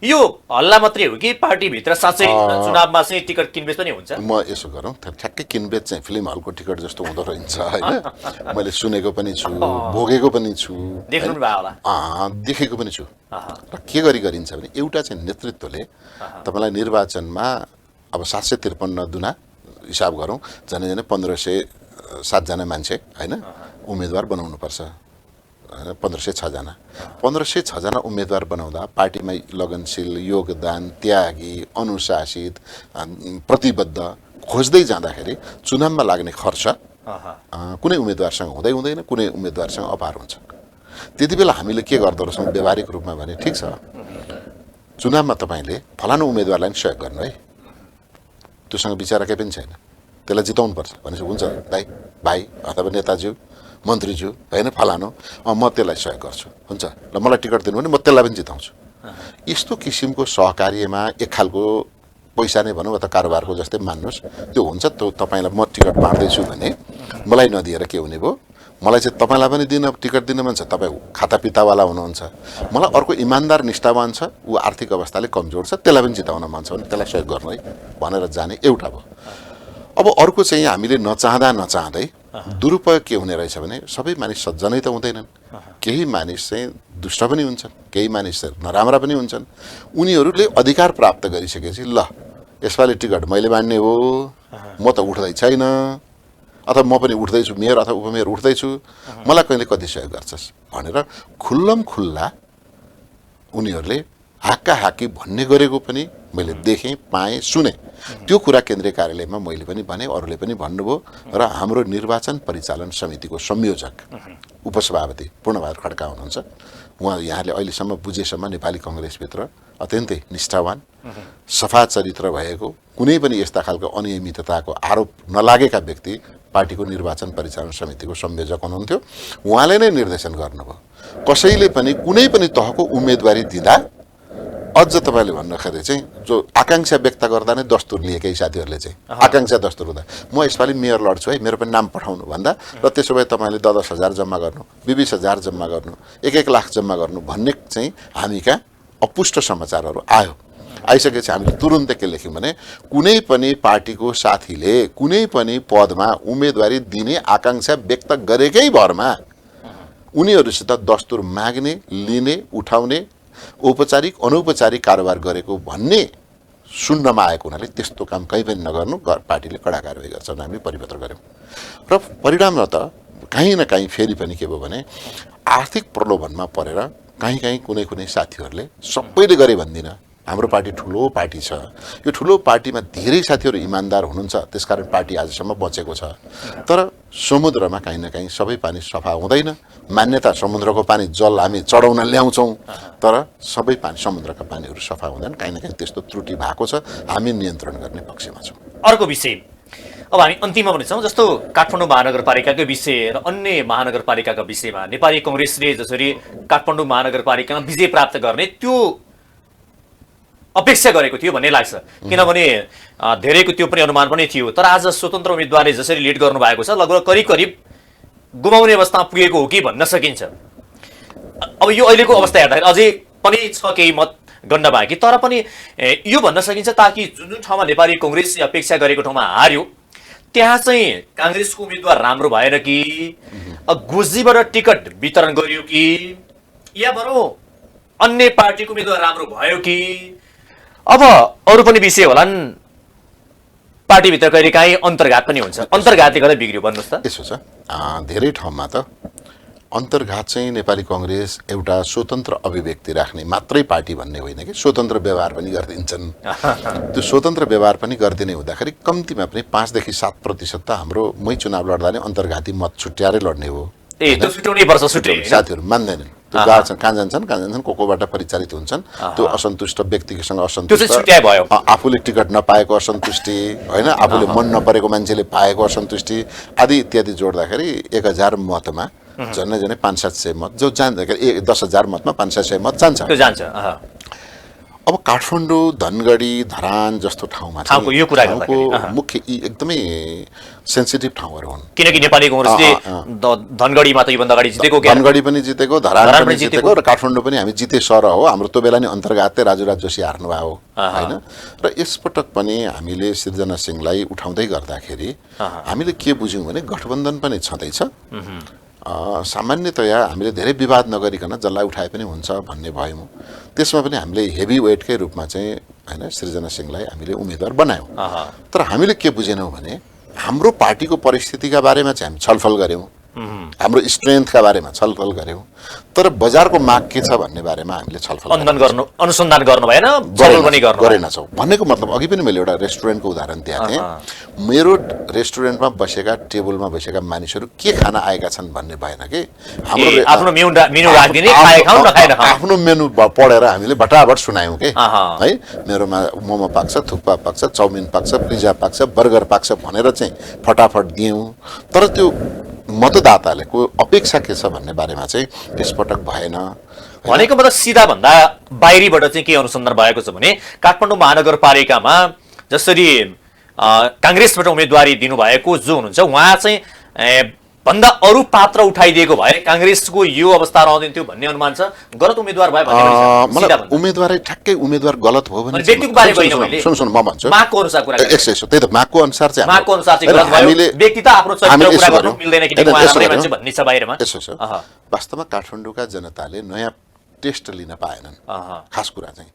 यो हल्ला मात्रै हो कि पार्टीभित्र साँच्चै चुनावमा चाहिँ टिकट किनबेच पनि हुन्छ? म यसो गरौँ, ठ्याक्कै किनबेच चाहिँ फिल्म हलको टिकट जस्तो हुँदो रहेछ होइन। मैले सुनेको पनि छु, भोगेको पनि छु, देख्नु भयो होला, देखेको पनि छु। र के गरिन्छ भने एउटा चाहिँ नेतृत्वले तपाईँलाई निर्वाचनमा अब 753 दुना हिसाब गरौँ, झनै झनै 1507 जना मान्छे होइन उम्मेदवार बनाउनुपर्छ, 1506 जना। 1506 जना उम्मेदवार बनाउँदा पार्टीमा लगनशील, योगदान, त्यागी, अनुशासित, प्रतिबद्ध खोज्दै जाँदाखेरि चुनावमा लाग्ने खर्च कुनै उम्मेदवारसँग हुँदैन, कुनै उम्मेदवारसँग अपार हुन्छ। त्यति बेला हामीले के गर्दो रहेछौँ व्यावहारिक रूपमा भने, ठिक छ चुनावमा तपाईँले फलानु उम्मेदवारलाई पनि सहयोग गर्नु है, त्योसँग विचार केही पनि छैन, त्यसलाई जिताउनुपर्छ भनेपछि हुन्छ दाइ भाइ अथवा नेताज्यू मन्त्रीज्यू होइन फलानु म त्यसलाई सहयोग गर्छु, हुन्छ ल मलाई टिकट दिनु भने म त्यसलाई पनि जिताउँछु। यस्तो किसिमको सहकार्यमा एक खालको पैसा नै भनौँ अथवा कारोबारको जस्तै मान्नुहोस्, त्यो हुन्छ। त्यो तपाईँलाई म टिकट बाँड्दैछु भने मलाई नदिएर के हुने भयो, मलाई चाहिँ तपाईँलाई पनि टिकट दिन मन छ, तपाईँ खाता पितावाला हुनुहुन्छ, मलाई अर्को इमान्दार निष्ठावान छ, ऊ आर्थिक अवस्थाले कमजोर छ, त्यसलाई पनि जिताउन मन छ भने त्यसलाई सहयोग गर्नु है भनेर जाने एउटा भयो। अब अर्को चाहिँ हामीले नचाहँदै दुरुपयोग के हुने रहेछ भने सबै मानिस सज्जनै त हुँदैनन्, केही मानिस चाहिँ दुष्ट पनि हुन्छन्, केही मानिस नराम्रा पनि हुन्छन्। उनीहरूले अधिकार प्राप्त गरिसकेपछि ल यसपालि टिकट मैले बाँड्ने हो, म त उठ्दै छैन अथवा म पनि उठ्दैछु, मेयर अथवा उपमेयर उठ्दैछु, मलाई कहिले कति सहयोग गर्छस् भनेर खुल्लम खुल्ला उनीहरूले हाक्का हाक्की भन्ने गरेको पनि मैले देखेँ, पाएँ, सुने। त्यो कुरा केन्द्रीय कार्यालयमा मैले पनि भने, अरूले पनि भन्नुभयो र हाम्रो निर्वाचन परिचालन समितिको संयोजक उपसभापति पूर्णबहादुर खड्का हुनुहुन्छ, उहाँ यहाँले अहिलेसम्म बुझेसम्म नेपाली कङ्ग्रेसभित्र अत्यन्तै निष्ठावान, सफा चरित्र भएको, कुनै पनि यस्ता खालको अनियमितताको आरोप नलागेका व्यक्ति पार्टीको निर्वाचन परिचालन समितिको संयोजक हुनुहुन्थ्यो। उहाँले नै निर्देशन गर्नुभयो कसैले पनि कुनै पनि तहको उम्मेदवारी दिँदा अझ तपाईँले भन्दाखेरि चाहिँ जो आकाङ्क्षा व्यक्त गर्दा नै दस्तुर लिए केही साथीहरूले चाहिँ आकाङ्क्षा दस्तुर हुँदा म यसपालि मेयर लड्छु है, मेरो पनि नाम पठाउनु भन्दा र त्यसो भए तपाईँले 10,000 जम्मा गर्नु, 20,000 जम्मा गर्नु, 1-1 लाख जम्मा गर्नु भन्ने चाहिँ हामी कहाँ अपुष्ट समाचारहरू आइसकेपछि हामीले तुरुन्तै के लेख्यौँ भने कुनै पनि पार्टीको साथीले कुनै पनि पदमा उम्मेदवारी दिने आकाङ्क्षा व्यक्त गरेकै भरमा उनीहरूसित दस्तुर माग्ने, लिने, उठाउने, औपचारिक अनौपचारिक कारोबार गरेको भन्ने सुन्नमा आएको हुनाले त्यस्तो काम कहीँ पनि नगर्नु, पार्टीले कडा कारवाही गर्छ भने हामीले परिपत्र गऱ्यौँ। र परिणाममा त काहीँ न काहीँ फेरि पनि के भयो भने आर्थिक प्रलोभनमा परेर कहीँ कुनै साथीहरूले सबैले गरे भन्दिनँ, हाम्रो पार्टी ठुलो पार्टी छ, यो ठुलो पार्टीमा धेरै साथीहरू इमान्दार हुनुहुन्छ, त्यसकारण पार्टी आजसम्म बचेको छ। तर समुद्रमा काहीँ न काहीँ सबै पानी सफा हुँदैन, मान्यता समुद्रको पानी जल हामी चढाउन ल्याउँछौँ तर सबै पानी समुद्रका पानीहरू सफा हुँदैन, काहीँ न काहीँ त्यस्तो त्रुटि भएको छ, हामी नियन्त्रण गर्ने पक्षमा छौँ। अर्को विषय अब हामी अन्तिममा पनि छौँ, जस्तो काठमाडौँ महानगरपालिकाकै विषय र अन्य महानगरपालिकाका विषयमा नेपाली कङ्ग्रेसले जसरी काठमाडौँ महानगरपालिकामा विजय प्राप्त गर्ने त्यो अपेक्षा गरेको थियो भन्ने लाग्छ, किनभने धेरैको त्यो पनि अनुमान पनि थियो। तर आज स्वतन्त्र उम्मेदवारले जसरी लिड गर्नु भएको छ लगभग करिब गुमाउने अवस्थामा पुगेको हो कि भन्न सकिन्छ। अब यो अहिलेको अवस्था हेर्दाखेरि अझै पनि छ केही मत गण्ड बाँकी, तर पनि यो भन्न सकिन्छ ताकि जुन जुन ठाउँमा नेपाली कङ्ग्रेसले अपेक्षा गरेको ठाउँमा हार्यो त्यहाँ चाहिँ काङ्ग्रेसको उम्मेदवार राम्रो भएन कि, गोजीबाट टिकट वितरण गरियो कि, या भनौँ अन्य पार्टीको उम्मेदवार राम्रो भयो कि, अब अरू पनि विषय होलान् पार्टीभित्र कहिलेकाहीँ अन्तर्घात पनि हुन्छ, अन्तर्घातले गर्दा बिग्रियो भन्नुहोस् त। यसो छ, धेरै ठाउँमा त अन्तर्घात चाहिँ नेपाली कङ्ग्रेस एउटा स्वतन्त्र अभिव्यक्ति राख्ने मात्रै पार्टी भन्ने होइन कि स्वतन्त्र व्यवहार पनि गरिदिन्छन्। त्यो स्वतन्त्र व्यवहार पनि गरिदिने हुँदाखेरि कम्तीमा पनि 5 देखि 7% त हाम्रो मै चुनाव लड्दा नै अन्तर्घाती मत छुट्याएरै लड्ने हो। त्यो छुट्याउनै पर्छ, छुट्याउने साथीहरू मान्दैनन्, त्यो कहाँ जान्छन् कोबाट परिचालित हुन्छन्, त्यो असन्तुष्ट व्यक्तिसँग असन्तुष्ट, आफूले टिकट नपाएको असन्तुष्टि होइन, आफूले मन नपरेको मान्छेले पाएको असन्तुष्टि आदि इत्यादि जोड्दाखेरि 1000 मतमा झन्डै 500-700 मत जो जान्छ, 10,000 मतमा 500-600 मत जान्छ। अब काठमाडौँ, धनगढी, धरान जस्तो ठाउँमा मुख्य एकदमै सेन्सिटिभ ठाउँहरू हुन्, किनकि नेपाली कांग्रेसले धनगढीमा त योभन्दा अगाडि जितेको, धनगढी पनि जितेको, धरान पनि जितेको र काठमाडौँ पनि हामी जिते सर हो। हाम्रो त्यो बेला नि अन्तर्घातै राजुराज जोशी हार्नुभयो होइन। र यसपटक पनि हामीले सृजना सिंहलाई उठाउँदै गर्दाखेरि हामीले के बुझ्यौँ भने गठबन्धन पनि छँदैछ, सामान्यतया हामीले धेरै विवाद नगरिकन जसलाई उठाए पनि हुन्छ भन्ने भयौँ। त्यसमा पनि हामीले हेभी वेटकै रूपमा चाहिँ होइन सृजना सिंहलाई हामीले उम्मेदवार बनायौँ। तर हामीले के बुझेनौँ भने हाम्रो पार्टीको परिस्थितिका बारेमा चाहिँ हामी छलफल गऱ्यौँ, हाम्रो स्ट्रेन्थका बारेमा छलफल गऱ्यौँ, तर बजारको माग के छ भन्ने बारेमा हामीले छलफल अनुसन्धान गर्नु भएन, गरेनछौँ। भन्नेको मतलब अघि पनि मैले एउटा रेस्टुरेन्टको उदाहरण दिएको थिएँ। मेरो रेस्टुरेन्टमा बसेका टेबलमा बसेका मानिसहरू के खान आएका छन् भन्ने भएन कि आफ्नो मेनु पढेर हामीले भटाभट सुनायौँ कि है, मेरोमा मोमो पाक्छ, थुक्पा पाक्छ, चाउमिन पाक्छ, पिज्जा पाक्छ, बर्गर पाक्छ भनेर चाहिँ फटाफट दियौँ। तर त्यो मतदाताले को अपेक्षा के छ भन्ने बारेमा चाहिँ त्यसपटक भएन। भनेको मतलब सिधा भन्दा बाहिरीबाट चाहिँ के अनुसन्धान भएको छ भने काठमाडौँ महानगरपालिकामा जसरी कांग्रेसबाट उम्मेदवारी दिनुभएको जो हुनुहुन्छ उहाँ चाहिँ भन्दा अरू पात्र उठाइदिएको भए कांग्रेसको यो अवस्था रहँदैनथ्यो भन्ने अनुमान छ। गलत उम्मेदवार भयो भन्ने उम्मेदवारै ठ्याक्कै उम्मेदवार गलत हो भने व्यक्तिको बारे होइन, सुन म भन्छु मागको अनुसार कुरा त्यही त मागको अनुसार चाहिँ गलत भयो। व्यक्ति त आफ्नो चरित्र कुरा गर्नु मिल्दैन किनकि उहाँ राम्रै मान्छे भन्ने छ बाहिरमा। यसो छ, वास्तवमा काठमाडौँका जनताले नयाँ टेस्ट लिन पाएनन्। खास कुरा चाहिँ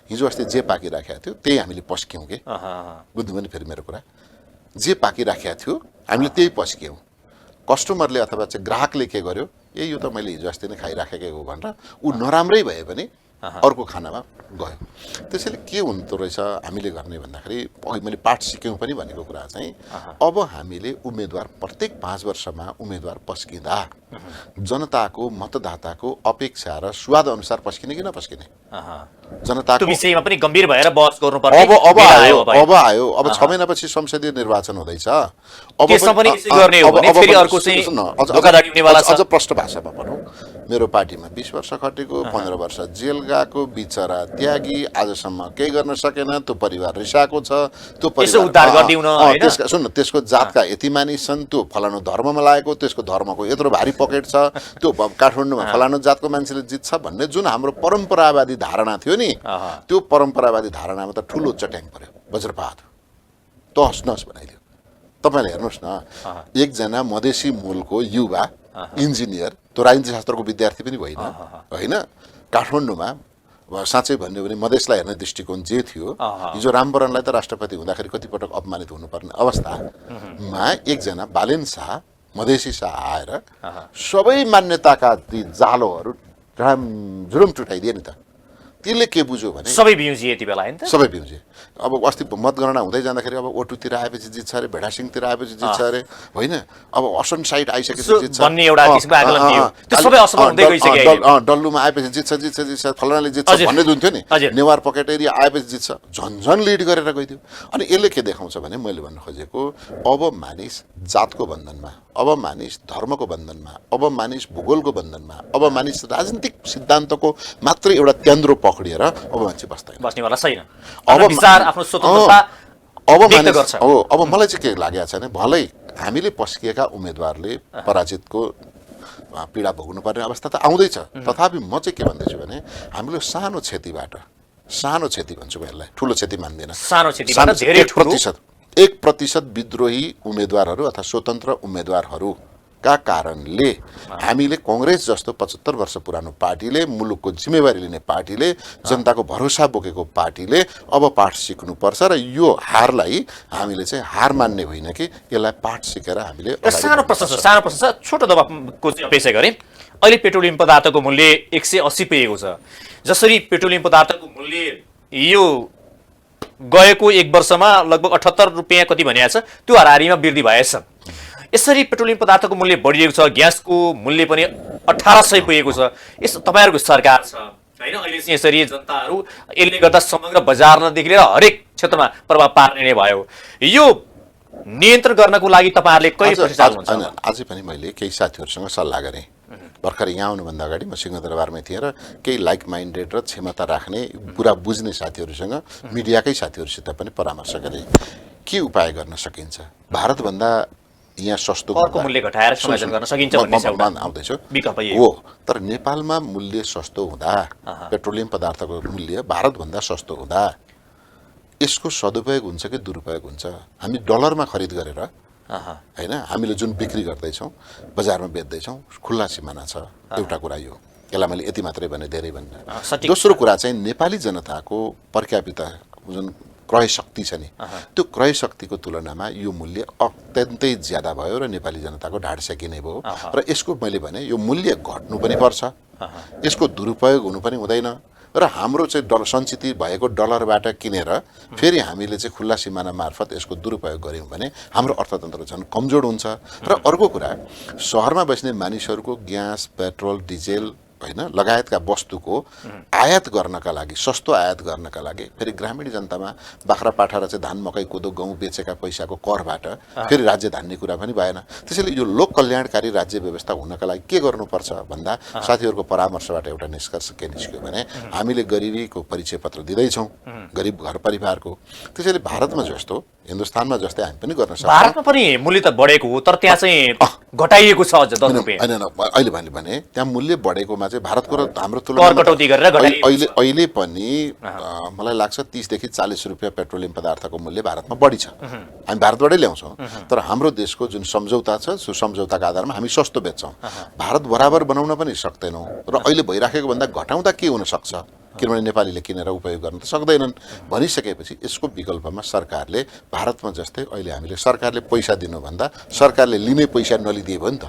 हिजो अस्ति जे पाकिराखेको थियो त्यही हामीले पस्क्यौँ कि, बुझ्नु भने फेरि मेरो कुरा, जे पाकिराखेको थियो हामीले त्यही पस्क्यौँ। कस्टमरले अथवा चाहिँ ग्राहकले के गर्यो, यो त मैले हिजो अस्ति नै खाइराखेकै हो भनेर ऊ नराम्रै भए पनि अर्को खानामा गयो। त्यसैले के हुँदो रहेछ हामीले गर्ने भन्दाखेरि मैले पाठ सिक्यौँ पनि भनेको कुरा चाहिँ अब हामीले उम्मेदवार प्रत्येक 5 वर्षमा उम्मेदवार पस्किँदा जनताको मतदाताको अपेक्षा र स्वाद अनुसार पस्किने कि नपस्किने, जनताको विषयमा पनि गम्भीर भएर बहस गर्नुपर्छ। अब आयो 6 महिनापछि संसदीय निर्वाचन हुँदैछ। अब अझ प्रष्ट भाषामा भनौँ, मेरो पार्टीमा 20 वर्ष खटेको, 15 वर्ष जेल गएको, बिचरा त्यागी, आजसम्म केही गर्न सकेन, त्यो परिवार रिसाएको छ, त्यो परिवार सुन त्यसको जातका यति मानिस छन्, त्यो फलानु धर्ममा लागेको, त्यसको धर्मको यत्रो भारी पकेट छ, त्यो काठमाडौँमा फलानु जातको मान्छेले जित्छ भन्ने जुन हाम्रो परम्परावादी धारणा थियो नि, त्यो परम्परावादी धारणामा त ठुलो चट्याङ पर्यो, वज्रपात तहस नहस बनाइदियो। तपाईँले हेर्नुहोस् न, एकजना मधेसी मूलको युवा इन्जिनियर, त्यो राजनीति शास्त्रको विद्यार्थी पनि होइन, काठमाडौँमा साँच्चै भन्यो भने मधेसलाई हेर्ने दृष्टिकोण जे थियो, हिजो रामवरणलाई त राष्ट्रपति हुँदाखेरि कतिपटक अपमानित हुनुपर्ने अवस्थामा एकजना बालेन शाह, मधेसी शाह आएर सबै मान्यताका ती जालोहरू झुरुम टुटाइदिए नि त। त्यसले के बुझ्यो भने सबै बिउजिए यति बेला हैन त, सबै बिउजिए। अब अस्ति मतगणना हुँदै जाँदाखेरि अब ओटुतिर आएपछि जित्छ अरे, भेडासिंहतिर आएपछि जित्छ अरे होइन, अब असन साइड आइसकेपछि जित्छ भन्ने एउटा किसिमको आकलन थियो। त्यो सबै असफल हुँदै गइसक्यो। डल्लुमा आएपछि जित्छ फलानाले जित्छ भन्ने जुन थियो नि, नेवार पकेट एरिया आएपछि जित्छ, झन् लिड गरेर गइदियो। अनि यसले के देखाउँछ भने मैले भन्न खोजेको अब मानिस जातको बन्धनमा, अब मानिस धर्मको बन्धनमा, अब मानिस भूगोलको बन्धनमा, अब मानिस राजनीतिक सिद्धान्तको मात्रै एउटा केन्द्र पक्रिएर अब मान्छे बस्नेवाला छैन। अब मलाई चाहिँ के लागेको छ भने भलै हामीले पस्किएका उम्मेदवारले पराजितको पीडा भोग्नुपर्ने अवस्था त आउँदैछ, तथापि म चाहिँ के भन्दैछु भने हामीले सानो क्षति भन्छु म यसलाई, ठुलो क्षति मान्दिनँ। 1% विद्रोही उम्मेदवारहरू अथवा स्वतन्त्र उम्मेदवारहरू का कारणले हामीले कांग्रेस जस्तो 75 वर्ष पुरानो पार्टीले, मुलुकको जिम्मेवारी लिने पार्टीले, जनताको भरोसा बोकेको पार्टीले अब पाठ सिक्नुपर्छ र यो हारलाई हामीले चाहिँ हार मान्ने होइन कि यसलाई पाठ सिकेर हामीले सानो प्रश्न छ छोटो दबाबको चाहिँ अपेक्षा गरेँ। अहिले पेट्रोलियम पदार्थको मूल्य 180 पुगेको छ। जसरी पेट्रोलियम पदार्थको मूल्य यो गएको एक वर्षमा लगभग 78 रुपियाँ कति भनिएको छ, त्यो हाराहारीमा वृद्धि भएछ। यसरी पेट्रोलियम पदार्थको मूल्य बढिएको छ, ग्यासको मूल्य पनि 1800 पुगेको छ। यस तपाईहरुको सरकार छ हैन, अहिले चाहिँ यसरी जनताहरू यसले गर्दा समग्र बजारदेखि लिएर हरेक क्षेत्रमा प्रभाव पार्ने नै भयो। यो नियन्त्रण गर्नको लागि तपाईहरुले कहिले प्रयास गर्नुहुन्छ? अझै पनि मैले केही साथीहरुसँग सल्लाह गरेँ। भर्खर यहाँ आउनुभन्दा अगाडि म सिंहदरबारमै थिएँ र केही लाइक माइन्डेड र क्षमता राख्ने कुरा बुझ्ने साथीहरुसँग, मिडियाकै साथीहरुसित पनि परामर्श गरेँ। के उपाय गर्न सकिन्छ? भारतभन्दा यहाँ सस्तो करको मूल्य घटाएर समायोजन गर्न सकिन्छ भन्ने छ एउटा आउँदैछ विकल्प यही हो। तर नेपालमा मूल्य सस्तो हुँदा, पेट्रोलियम पदार्थको मूल्य भारतभन्दा सस्तो हुँदा यसको सदुपयोग हुन्छ कि दुरुपयोग हुन्छ? हामी डलरमा खरिद गरेर हैन, हामीले जुन बिक्री गर्दैछौँ, बजारमा बेच्दैछौँ, खुल्ला सिमाना छ। एउटा कुरा यो, यसलाई मैले यति मात्रै भने धेरै भन्ने। दोस्रो कुरा चाहिँ नेपाली जनताको पर क्यापिटा जुन क्रय शक्ति छ नि, त्यो क्रय शक्तिको तुलनामा यो मूल्य अत्यन्तै ज्यादा भयो र नेपाली जनताको ढाड सेकिने भयो। र यसको मैले भने यो मूल्य घट्नु पनि पर्छ, यसको दुरुपयोग हुनु पनि हुँदैन। र हाम्रो चाहिँ सञ्चित भएको डलरबाट किनेर फेरि हामीले चाहिँ खुल्ला सिमाना मार्फत यसको दुरुपयोग गऱ्यौँ भने हाम्रो अर्थतन्त्र झन् कमजोर हुन्छ। र अर्को कुरा, सहरमा बस्ने मानिसहरूको ग्यास, पेट्रोल, डिजेल हैन लगायतका वस्तुको आयात गर्नका लागि, सस्तो आयात गर्नका लागि फेरि ग्रामीण जनतामा बाख्रा पाठा र चाहिँ धान, मकै, कोदो, गहुँ बेचेका पैसाको करबाट फेरि राज्य धान्ने कुरा पनि भएन। त्यसैले यो लोक कल्याणकारी राज्य व्यवस्था हुनका लागि के गर्नुपर्छ भन्दा साथीहरूको परामर्शबाट एउटा निष्कर्ष के निस्क्यो भने हामीले गरिबीको परिचय पत्र दिँदैछौँ, गरिब घर परिवारको। त्यसैले भारतमा जस्तो, हिन्दुस्तानमा जस्तै हामी पनि गर्न सक्छौँ। भारतमा पनि मूल्य त बढेको हो, तर त्यहाँ चाहिँ घटाइएको छ अझ 10 रुपैयाँ। हैन, अहिले भने त्यहाँ मूल्य बढेकोमा चाहिँ भारतको र हाम्रो कर कटौती गरेर घटाइएको छ। अहिले पनि मलाई लाग्छ 30 देखि 40 रुपियाँ पेट्रोलियम पदार्थको मूल्य भारतमा बढी छ। हामी भारतबाटै ल्याउँछौँ, तर हाम्रो देशको जुन सम्झौता छ, सो सम्झौताको आधारमा हामी सस्तो बेच्छौँ। भारत बराबर बनाउन पनि सक्दैनौँ र अहिले भइराखेको भन्दा घटाउँदा के हुन सक्छ? किनभने नेपालीले किनेर उपयोग गर्न त सक्दैनन्। भनिसकेपछि यसको विकल्पमा सरकारले भारतमा जस्तै अहिले हामीले सरकारले पैसा दिनुभन्दा सरकारले लिने पैसा नलिदिए भयो नि त,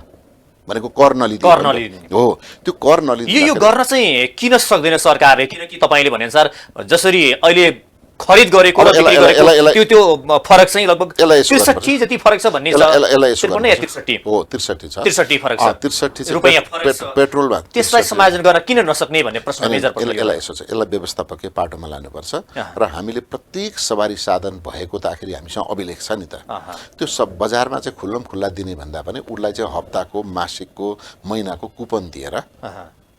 भनेको कर नलिदिए हो। त्यो कर नलिदिए यो गर्न चाहिँ किन सक्दैन सरकारले? किनकि तपाईले भने अनुसार जसरी अहिले खरिद गरेको र बिक्री गरेको त्यो फरक चाहिँ लगभग 63 जति फरक छ भन्ने छ। 63 हो, 63 छ, 63 फरक छ, 63 रुपैयाँ फरक छ पेट्रोलमा। त्यसलाई समायोजन गर्न किन नसक्ने भन्ने प्रश्न मेजर पर्छ। यसलाई यसो छ, यसलाई व्यवस्थापकीय पाटोमा लानुपर्छ र हामीले प्रत्येक सवारी साधन भएको त आखिर हामीसँग अभिलेख छ नि त। त्यो सब बजारमा चाहिँ खुल्लम खुल्ला दिने भन्दा पनि उसलाई चाहिँ हप्ताको, मासिकको, महिनाको कुपन दिएर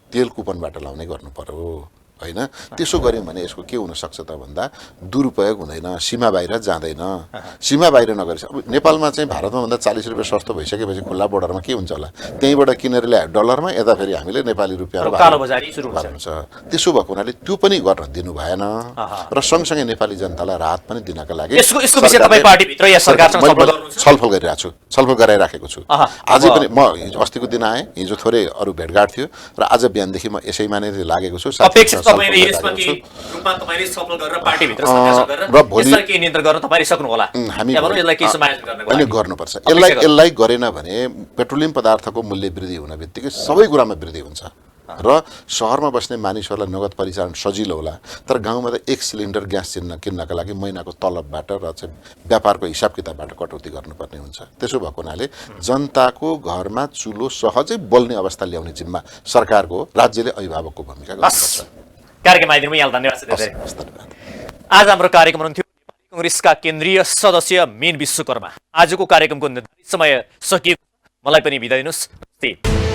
तेल कुपनबाट लाउने गर्नु पर्यो हैन। त्यसो गर्यौँ भने यसको के हुन सक्छ त भन्दा दुरुपयोग हुँदैन, सीमा बाहिर जाँदैन। सीमा बाहिर नगरेपछि अब नेपालमा चाहिँ भारतमा भन्दा 40 रुपियाँ सस्तो भइसकेपछि खुल्ला बोर्डरमा के हुन्छ होला? त्यहीँबाट किनेर ल्याए डलरमा, यता फेरि हामीले नेपाली रुपियाँ कालोबजारी सुरु हुन्छ। त्यसो भएको हुनाले त्यो पनि गर्न दिनु भएन र सँगसँगै नेपाली जनतालाई राहत पनि दिनका लागि यसको विषय तपाई पार्टी भित्र या सरकारसँग छलफल गरिरहेको छु, छलफल गराइराखेको छु। आजै पनि म अस्तिको दिन आएँ, हिजो थोरै अरू भेटघाट थियो र आज बिहानदेखि म यसैमा नै लागेको छु। हामी गर्नुपर्छ। यसलाई गरेन भने पेट्रोलियम पदार्थको मूल्य वृद्धि हुन बित्तिकै सबै कुरामा वृद्धि हुन्छ र सहरमा बस्ने मानिसहरूलाई नगद परिचालन सजिलो होला। तर गाउँमा त 1 सिलिन्डर ग्यास किन्नका लागि महिनाको तलबबाट र चाहिँ व्यापारको हिसाब किताबबाट कटौती गर्नुपर्ने हुन्छ। त्यसो भएको हुनाले जनताको घरमा चुलो सहजै बल्ने अवस्था ल्याउने जिम्मा सरकारको, राज्यले अभिभावकको भूमिका गर्नुपर्छ। कार्यक्रम आइदिनु यहाँलाई धन्यवाद छ धेरै। आज हाम्रो कार्यक्रम हुनुहुन्थ्यो कांग्रेसका केन्द्रीय सदस्य मीन विश्वकर्मा। आजको कार्यक्रमको निर्धारित समय सकिएको, मलाई पनि बिदा दिनुहोस्।